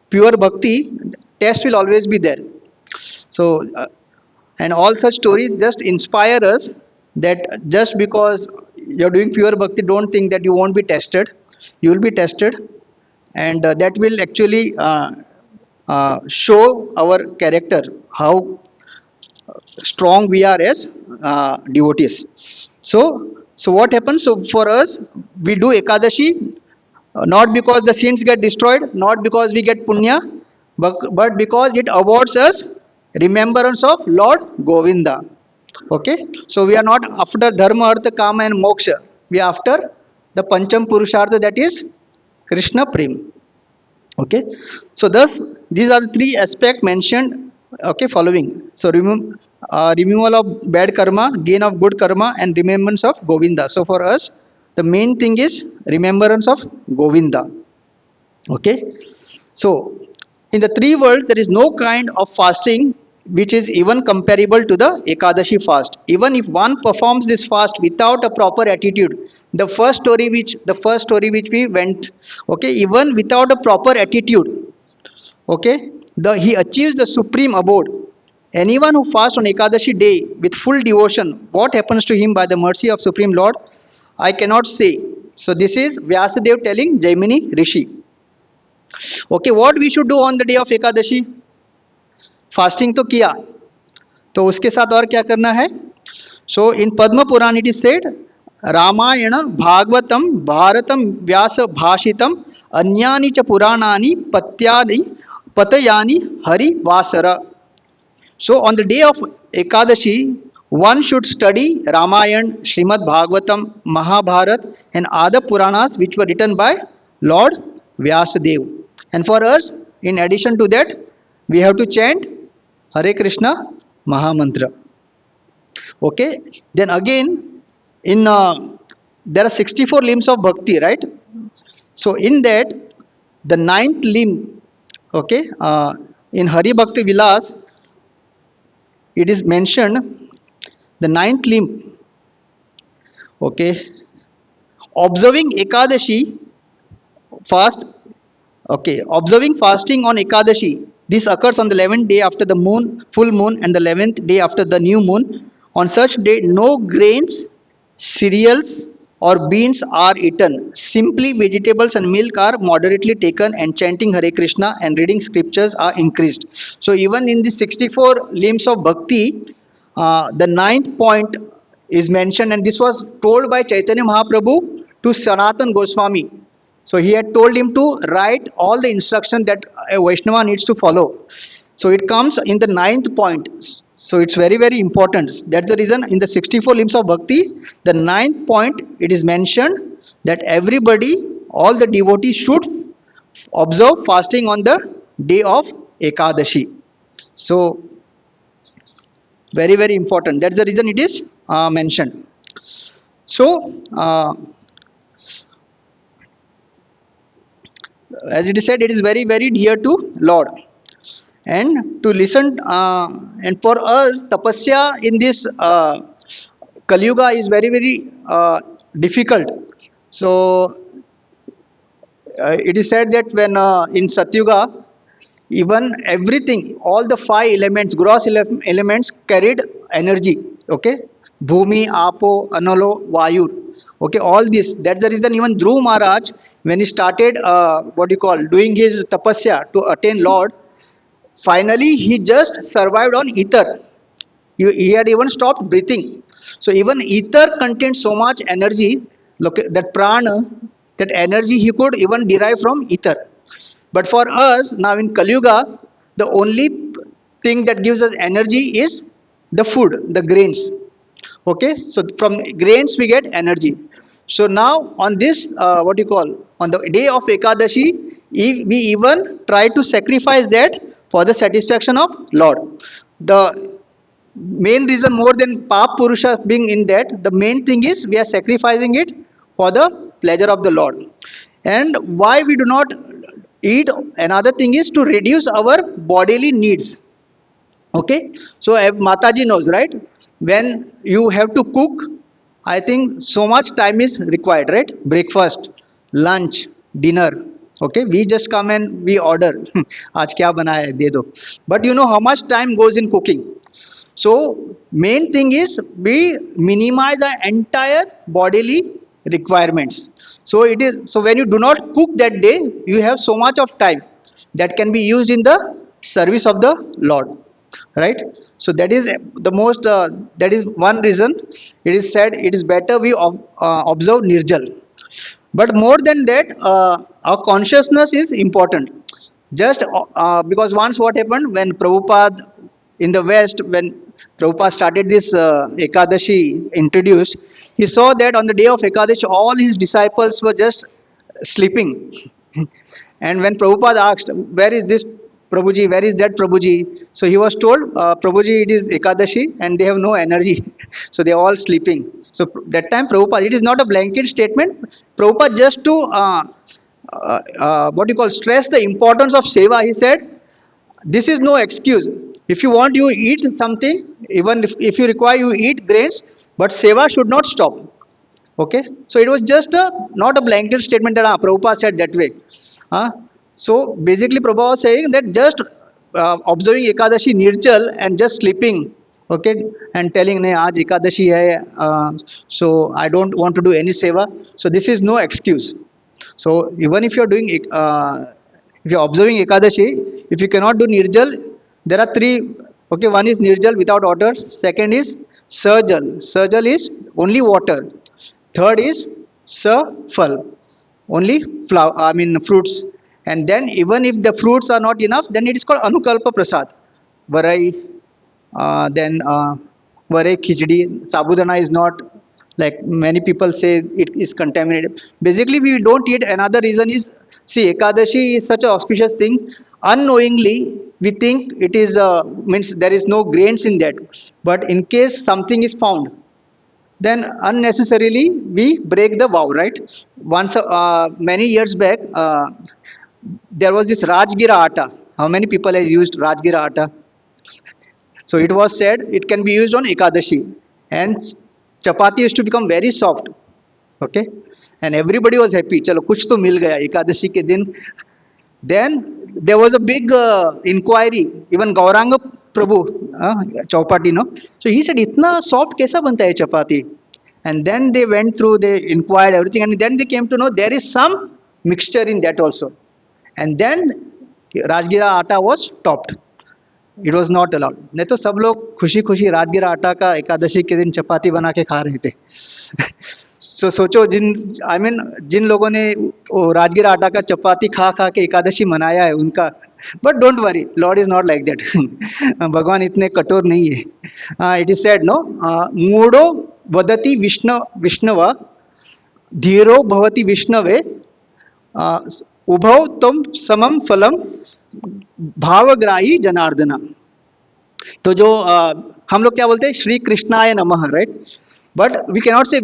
pure bhakti, test will always be there. So and all such stories just inspire us that just because you're doing pure bhakti, don't think that you won't be tested. You will be tested, and that will actually show our character, how strong we are as devotees. So what happens? So for us, we do Ekadashi not because the sins get destroyed, not because we get punya, but because it awards us remembrance of Lord Govinda. Okay, so we are not after dharma, artha, kama, and moksha. We are after the pancham purushartha, that is Krishna prem. Okay, so thus these are the three aspects mentioned. Okay, following. So removal of bad karma, gain of good karma, and remembrance of Govinda. So for us, the main thing is remembrance of Govinda. Okay, so in the three worlds, there is no kind of fasting which is even comparable to the Ekadashi fast. Even if one performs this fast without a proper attitude, the first story which we went, okay, even without a proper attitude, okay, he achieves the supreme abode. Anyone who fasts on Ekadashi day with full devotion, what happens to him by the mercy of Supreme Lord, I cannot say. So this is Vyasadev telling Jaimini Rishi. Okay, what we should do on the day of Ekadashi? Fasting तो किया, तो उसके साथ और क्या करना है? So in Padma Purana it is said Ramayana Bhagavatam Bharatam Vyasa भाषितम अन्यानि च पुराणानि पत्यानि पतयानि हरि वासर. So on the day of Ekadashi, one should study Ramayana, Srimad Bhagavatam, Mahabharat, and other Puranas which were written by Lord Vyasadev. And for us, in addition to that, we have to chant Hare Krishna Mahamantra. Okay. Then again, in there are 64 limbs of bhakti, right? So in that, the ninth limb, okay, in Hari Bhakti Vilas, it is mentioned the ninth limb Okay. Observing Ekadashi fast. Okay. Observing fasting on Ekadashi. This occurs on the 11th day after the moon, full moon, and the 11th day after the new moon. On such day, no grains, cereals, or beans are eaten. Simply vegetables and milk are moderately taken, and chanting Hare Krishna and reading scriptures are increased. So even in the 64 limbs of bhakti, the ninth point is mentioned, and this was told by Chaitanya Mahaprabhu to Sanatan Goswami. So he had told him to write all the instruction that a Vaishnava needs to follow. So it comes in the ninth point. So it's very, very important. That's the reason in the 64 limbs of bhakti, the ninth point, it is mentioned that everybody, all the devotees should observe fasting on the day of Ekadashi. So very, very important. That's the reason it is mentioned. So as it is said, it is very, very dear to Lord. And to listen, and for us, tapasya in this Kali Yuga is very, very difficult. So it is said that when in Satyuga, even everything, all the five elements, gross elements carried energy. Okay, Bhumi, Apo, Analo, Vayu. Okay, all this. That's the reason even Dhruv Maharaj, when he started what you call doing his tapasya to attain Lord, finally he just survived on ether. He had even stopped breathing. So even ether contains so much energy. Look, that prana, that energy he could even derive from ether. But for us now in Kali Yuga, the only thing that gives us energy is the food, the grains. Okay, so from grains we get energy. So now on this, what you call, on the day of Ekadashi, we even try to sacrifice that for the satisfaction of Lord. The main reason, more than Pap Purusha being in that, the main thing is we are sacrificing it for the pleasure of the Lord. And why we do not eat, another thing is to reduce our bodily needs. Okay, so Mataji knows, right? When you have to cook, I think so much time is required, right? Breakfast, lunch, dinner. Okay, we just come and we order. आज क्या बना है दे दो. But you know how much time goes in cooking. So main thing is we minimize the entire bodily requirements. So it is, so when you do not cook that day, you have so much of time that can be used in the service of the Lord, right? So that is the most that is one reason it is said it is better we observe nirjal. But more than that, our consciousness is important. Just because once what happened when Prabhupada in the West, when Prabhupada started this Ekadashi introduced, he saw that on the day of Ekadashi, all his disciples were just sleeping. And when Prabhupada asked, where is this Prabhuji, where is that Prabhuji? So he was told, Prabhuji, it is Ekadashi and they have no energy. So they are all sleeping. So that time Prabhupada, it is not a blanket statement. Prabhupada just to, what you call, stress the importance of seva, he said, this is no excuse. If you want, you eat something, even if you require, you eat grains, but seva should not stop. Okay, so it was just a not a blanket statement that Prabhupada said that way. So basically, Prabhupada was saying that just observing Ekadashi Nirjal and just sleeping, okay, and telling, "Nee, aaj Ekadashi hai, so I don't want to do any seva." So this is no excuse. So even if you're doing, if you're observing Ekadashi, if you cannot do Nirjal, there are three. Okay, one is Nirjal without water. Second is Sarjal. Sarjal is only water. Third is Safal, only flower, I mean fruits. And then even if the fruits are not enough, then it is called Anukalpa Prasad. Varai, then Varai Khichdi, Sabudana is not, like many people say it is contaminated. Basically, we don't eat. Another reason is, see, Ekadashi is such an auspicious thing. Unknowingly, we think it is means there is no grains in that. But in case something is found, then unnecessarily we break the vow, right? Once, many years back, there was this Rajgira Atta. How many people have used Rajgira Atta? So it was said it can be used on Ekadashi. And chapati used to become very soft. Okay, and everybody was happy. चलो कुछ तो मिल गया एकादशी के दिन. Then there was a big inquiry. Even Gauranga Prabhu, Chowpatty, no. So he said, "इतना soft कैसा बनता है chapati?" And then they went through, they inquired everything, and then they came to know there is some mixture in that also. And then Rajgira आटा was stopped. It was not allowed. नहीं तो सब लोग खुशी खुशी राजगिरा आटा का एकादशी के दिन चपाती बना के खा रहे थे. सोचो जिन लोगों ने वो राजगिरा आटा का चपाती खा खा के एकादशी मनाया है उनका. But don't worry, Lord is not like that. भगवान इतने कठोर नहीं है. इट इज सेड नो, मूढ़ो वदति विष्णव धीरो भवति विष्णवे उभौ तम समम फलम भावग्राही जनार्दना. तो जो हम लोग क्या बोलते हैं, श्री कृष्णाय नमः, right. But we cannot say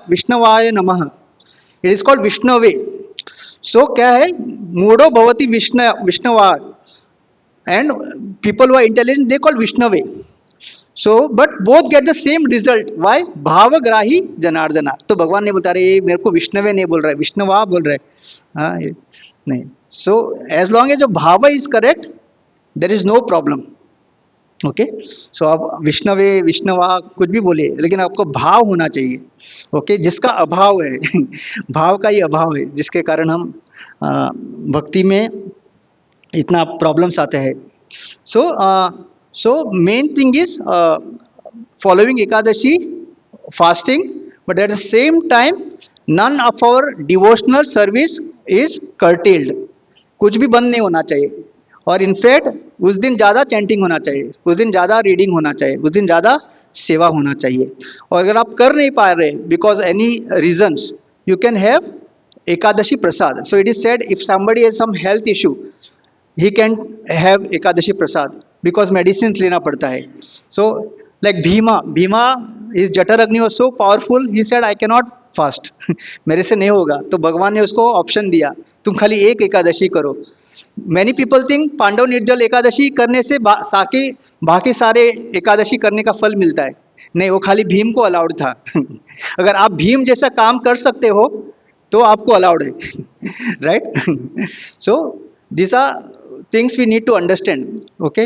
विष्णवाय नमः. इट इज कॉल्ड विष्णवे. सो क्या है, मूढ़ो भवति विष्णवा, and people who are intelligent they call विष्णवे. So but both get the same result. Why? भावग्राही जनार्दना. तो भगवान ने बोलता रहे मेरे को विष्णवे नहीं बोल रहा है, विष्णवा बोल रहा है. हाँ, नहीं. So as long as bhav is correct there is no problem. Okay, so आप विष्णवे विष्णवा कुछ भी बोलिए, लेकिन आपको भाव होना चाहिए. ओके, जिसका अभाव है भाव का ही अभाव है, जिसके कारण हम भक्ति में इतना प्रॉब्लम्स आते हैं. So main thing is following Ekadashi, fasting, but at the same time none of our devotional service is curtailed. कुछ भी बंद नहीं होना चाहिए. और इनफैक्ट उस दिन ज़्यादा चैंटिंग होना चाहिए, उस दिन ज़्यादा रीडिंग होना चाहिए, उस दिन ज़्यादा सेवा होना चाहिए. और अगर आप कर नहीं पा रहे because any reasons, you can have Ekadashi prasad. So it is said if somebody has some health issue he can have ekadashi prasad because medicines लेना पड़ता है. So like Bhima his Jatar Agni was so powerful, he said I cannot fast. मेरे से नहीं होगा. तो भगवान ने उसको ऑप्शन दिया, तुम खाली एक एकादशी करो. Many people think पांडव निर्जल एकादशी करने से बाकी सारे एकादशी करने का फल मिलता है. नहीं, वो खाली भीम को अलाउड था. अगर आप भीम जैसा काम कर सकते हो तो आपको अलाउड है. Right. So these are things we need to understand. Okay,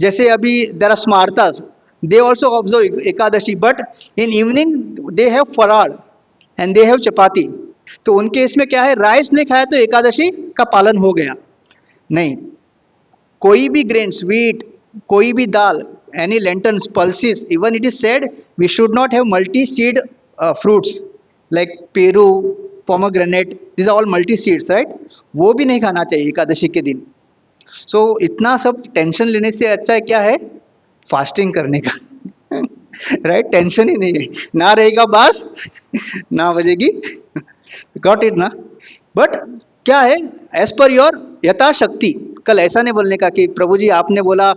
जैसे अभी there are smartas, they also observe ekadashi, but in evening they have farad and they have chapati. तो उनके इसमें क्या है, राइस नहीं खाया तो एकादशी का पालन हो गया? नहीं. कोई भी ग्रेन्स, व्हीट, कोई भी दाल, any lentils, pulses, even it is said we should not have multi seed fruits like peru, pomegranate, these are all multi seeds, right? वो भी नहीं खाना चाहिए एकादशी के दिन. सो इतना सब टेंशन लेने से अच्छा है क्या है, फास्टिंग करने का. राइट. टेंशन ही नहीं है, ना रहेगा बास ना बजेगी. गॉट इट ना. बट क्या है, एज पर योर यथाशक्ति. कल ऐसा नहीं बोलने का कि प्रभु जी आपने बोला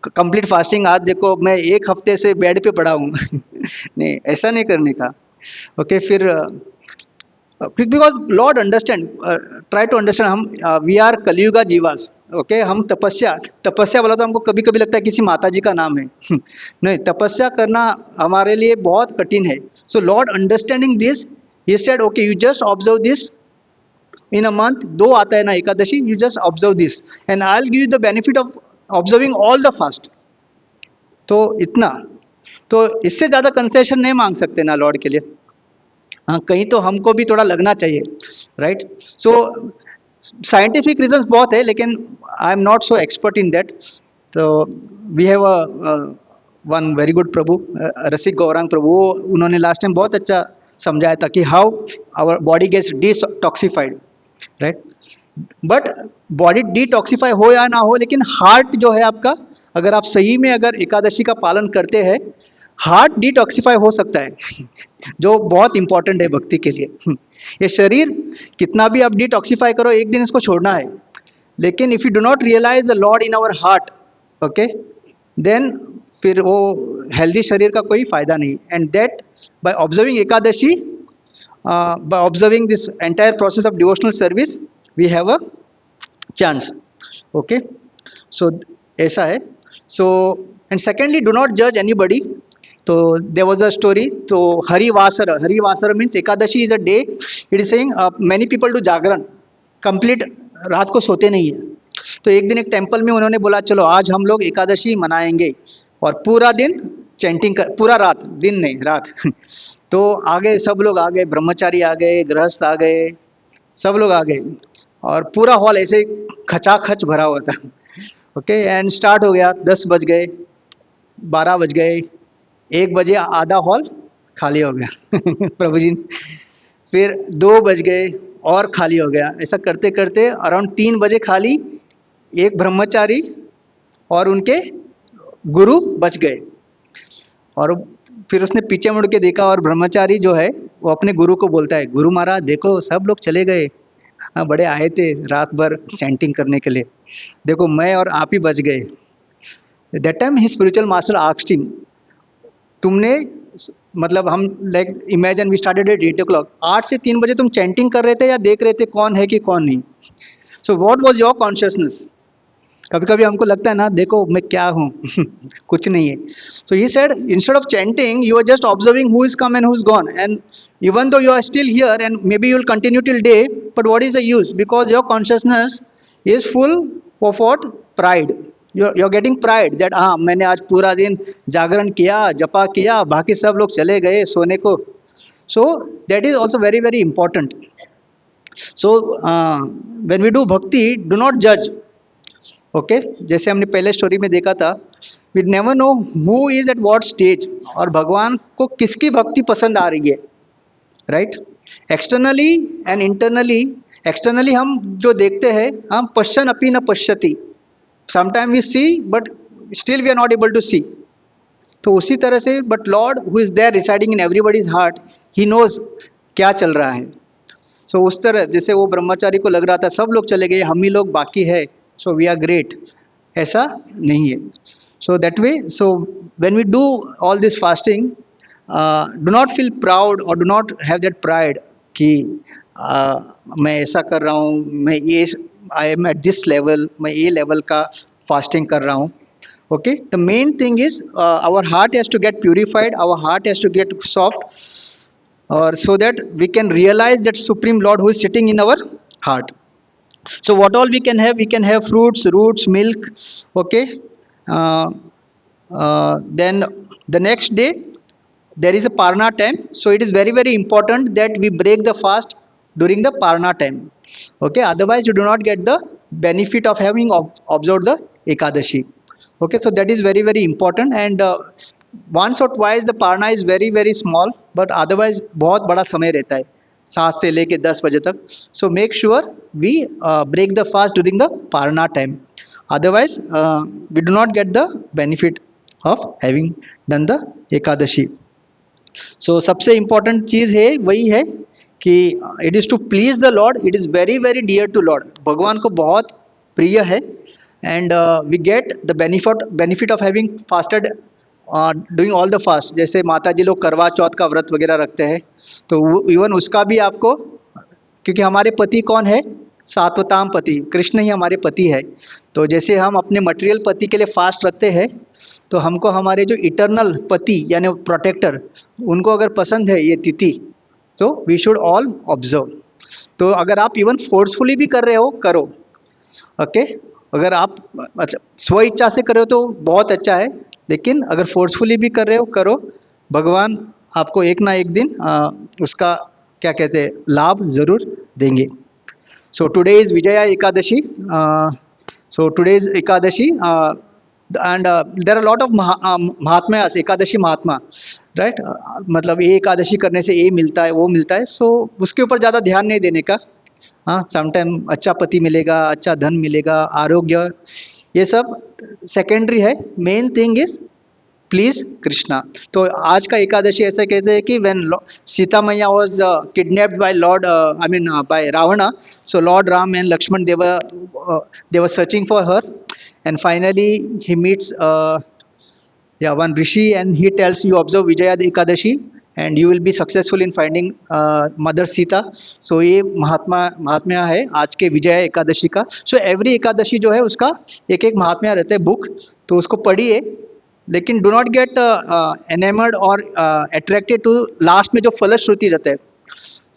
कंप्लीट फास्टिंग, आज देखो मैं एक हफ्ते से बेड पे पड़ा हूँ. नहीं, ऐसा नहीं करने का. ओके, फिर because Lord understand, try to understand. हम वी आर कलियुगा जीवास. ओके, हम तपस्या बोला तो हमको कभी कभी लगता है किसी माता जी का नाम है. नहीं, तपस्या करना हमारे लिए बहुत कठिन है. So Lord understanding this, he said okay you just observe this in a month. 2 आता है ना Ekadashi, you just observe this and I will give you the benefit of observing all the fast. तो इतना, तो इससे ज़्यादा कंसेशन नहीं मांग सकते ना लॉर्ड के लिए. हाँ, कहीं तो हमको भी थोड़ा लगना चाहिए. राइट. सो साइंटिफिक रीजंस बहुत है, लेकिन I am not so expert in that. तो we have one very good Prabhu, Rasik Gaurang Prabhu. उन्होंने लास्ट टाइम बहुत अच्छा समझाया था कि how our body gets detoxified. Right. But body detoxify हो या ना हो, लेकिन हार्ट जो है आपका, अगर आप सही में अगर एकादशी का पालन करते हैं, हार्ट डिटॉक्सिफाई हो सकता है. जो बहुत इंपॉर्टेंट है भक्ति के लिए. ये शरीर कितना भी आप डिटॉक्सिफाई करो, एक दिन इसको छोड़ना है. लेकिन if you do not realise the Lord in our heart, okay, then फिर वो हेल्दी शरीर का कोई फायदा नहीं. And that by observing Ekadashi, by observing this entire process of devotional service, we have a chance. Okay, so ऐसा है. So and secondly, do not जज एनीबडी. तो देयर वाज अ स्टोरी. तो Harivasar means Ekadashi is a day. It is saying many people do Jagran, complete रात को सोते नहीं है. तो एक दिन एक टेम्पल में उन्होंने बोला चलो आज हम लोग एकादशी मनाएंगे, और पूरा दिन चैंटिंग कर, पूरा रात, दिन नहीं रात. तो आ गए सब लोग, आ गए ब्रह्मचारी, आ गए गृहस्थ, आ गए सब लोग आ गए, और पूरा हॉल ऐसे खचाखच भरा हुआ था. ओके, एंड स्टार्ट हो गया. 10 बज गए, 12 बज गए, 1 बजे आधा हॉल खाली हो गया. प्रभु जी. फिर 2 बज गए और खाली हो गया. ऐसा करते करते अराउंड 3 बजे खाली एक ब्रह्मचारी और उनके गुरु बच गए. और फिर उसने पीछे मुड़ के देखा, और ब्रह्मचारी जो है वो अपने गुरु को बोलता है, गुरु महाराज देखो सब लोग चले गए, हाँ बड़े आए थे रात भर चैंटिंग करने के लिए, देखो मैं और आप ही बच गए. दैट टाइम ही स्पिरिचुअल मास्टर आस्क्ड हिम, तुमने मतलब हम like imagine we started at 8 o'clock, 8 से 3 बजे तुम चैंटिंग कर रहे थे या देख रहे थे कौन है कि कौन नहीं. So what was your consciousness. कभी कभी हमको लगता है ना देखो मैं क्या हूँ. कुछ नहीं है. So he said instead of chanting you are just observing who is come and who is gone, and even though you are still here and maybe you will continue till day, but what is the use, because your consciousness is full of what, pride. You're getting pride that हाँ मैंने आज पूरा दिन जागरण किया, जपा किया, बाकी सब लोग चले गए सोने को. So that is also very very important. So when we do bhakti, do not judge. Okay, जैसे हमने पहले स्टोरी में देखा था, we never know who is at what stage, और भगवान को किसकी भक्ति पसंद आ रही है, right. Externally and internally. Externally हम जो देखते हैं, हम पश्चन अपि न पश्यति, sometime we see but still we are not able to see. तो उसी तरह से but lord who is there residing in everybody's heart, he knows क्या चल रहा है. सो उस तरह जैसे वो ब्रह्मचारी को लग रहा था सब लोग चले गए, हम ही लोग बाकी है, सो वी आर ग्रेट, ऐसा नहीं है. So that way, so when we do all this fasting, do not feel proud और do not have that pride कि मैं ऐसा कर रहा हूँ, मैं ये, I am at this level, मैं ये लेवल का फास्टिंग कर रहा हूँ. Okay, the main thing is our heart has to get purified, our heart has to get soft, or so that we can realize that supreme lord who is sitting in our heart. So what all we can have fruits, roots, milk. Okay, uh, then the next day there is a parna time, so it is very very important that we break the fast during the parna time. Okay, otherwise you do not get the benefit of having observed the ekadashi. Okay, so that is very very important. And once or twice the parna is very very small, but otherwise बहुत बड़ा समय रहता है 7 से लेके 10 बजे तक. So make sure we break the fast during the parna time, otherwise we do not get the benefit of having done the ekadashi. So सबसे important चीज़ है वही है कि it is to please the Lord, it is very very dear to Lord. भगवान को बहुत प्रिय है, and we get the benefit of having fasted, doing all the fast. जैसे माता जी लोग करवा चौथ का व्रत वगैरह रखते हैं, तो इवन उसका भी आपको, क्योंकि हमारे पति कौन है, सात्वताम पति, कृष्ण ही हमारे पति है. तो जैसे हम अपने मटेरियल पति के लिए फास्ट रखते हैं, तो हमको हमारे जो इटर्नल पति यानी प्रोटेक्टर, उनको अगर पसंद है ये तिथि, तो वी शुड ऑल ऑब्जर्व. तो अगर आप इवन फोर्सफुली भी कर रहे हो करो. ओके, अगर आप मतलब स्व इच्छा से कर रहे हो तो बहुत अच्छा है, लेकिन अगर फोर्सफुली भी कर रहे हो करो, भगवान आपको एक ना एक दिन उसका क्या कहते हैं लाभ ज़रूर देंगे. So today is Vijaya Ekadashi. So today is Ekadashi, and there are lot of mahatma, Ekadashi mahatma, right. मतलब ये एकादशी करने से ये मिलता है वो मिलता है, सो उसके ऊपर ज़्यादा ध्यान नहीं देने का. हाँ, समटाइम अच्छा पति मिलेगा, अच्छा धन मिलेगा, आरोग्य, ये सब सेकेंडरी है. Main thing is please Krishna. तो आज का एकादशी ऐसा कहते हैं कि when Sita maiya was kidnapped by lord, I mean by Ravana, so lord Ram and Lakshman they were searching for her, and finally he meets one rishi, and he tells you observe Vijaya Ekadashi and you will be successful in finding mother Sita. So ये महात्म्य है आज के विजया एकादशी का. So every Ekadashi जो है उसका एक एक महात्म्य रहता है बुक, तो उसको पढ़िए लेकिन डू नॉट गेट एनेमर्ड और अट्रैक्टेड टू लास्ट में जो फलश्रुति रहता है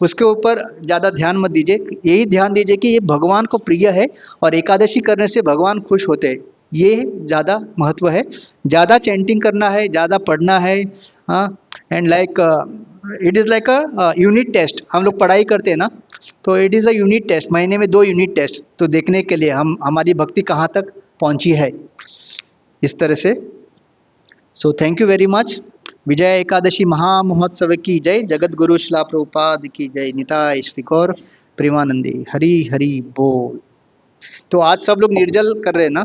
उसके ऊपर ज़्यादा ध्यान मत दीजिए। यही ध्यान दीजिए कि ये भगवान को प्रिय है और एकादशी करने से भगवान खुश होते हैं, ये ज़्यादा महत्व है। ज़्यादा चैंटिंग करना है, ज़्यादा पढ़ना है। हाँ, and like it is like a unit test. हम लोग पढ़ाई करते हैं ना, तो it is a unit test, महीने में 2 यूनिट टेस्ट, तो देखने के लिए हम हमारी भक्ति कहाँ तक पहुँची है, इस तरह से। So thank you very much. Vijay Ekadashi महामहोत्सव की जय। जगत गुरु शिला प्रभुपाद की जय। निताय श्री गौर प्रेमानंदी। हरि हरि बोल। तो आज सब लोग निर्जल कर रहे हैं ना?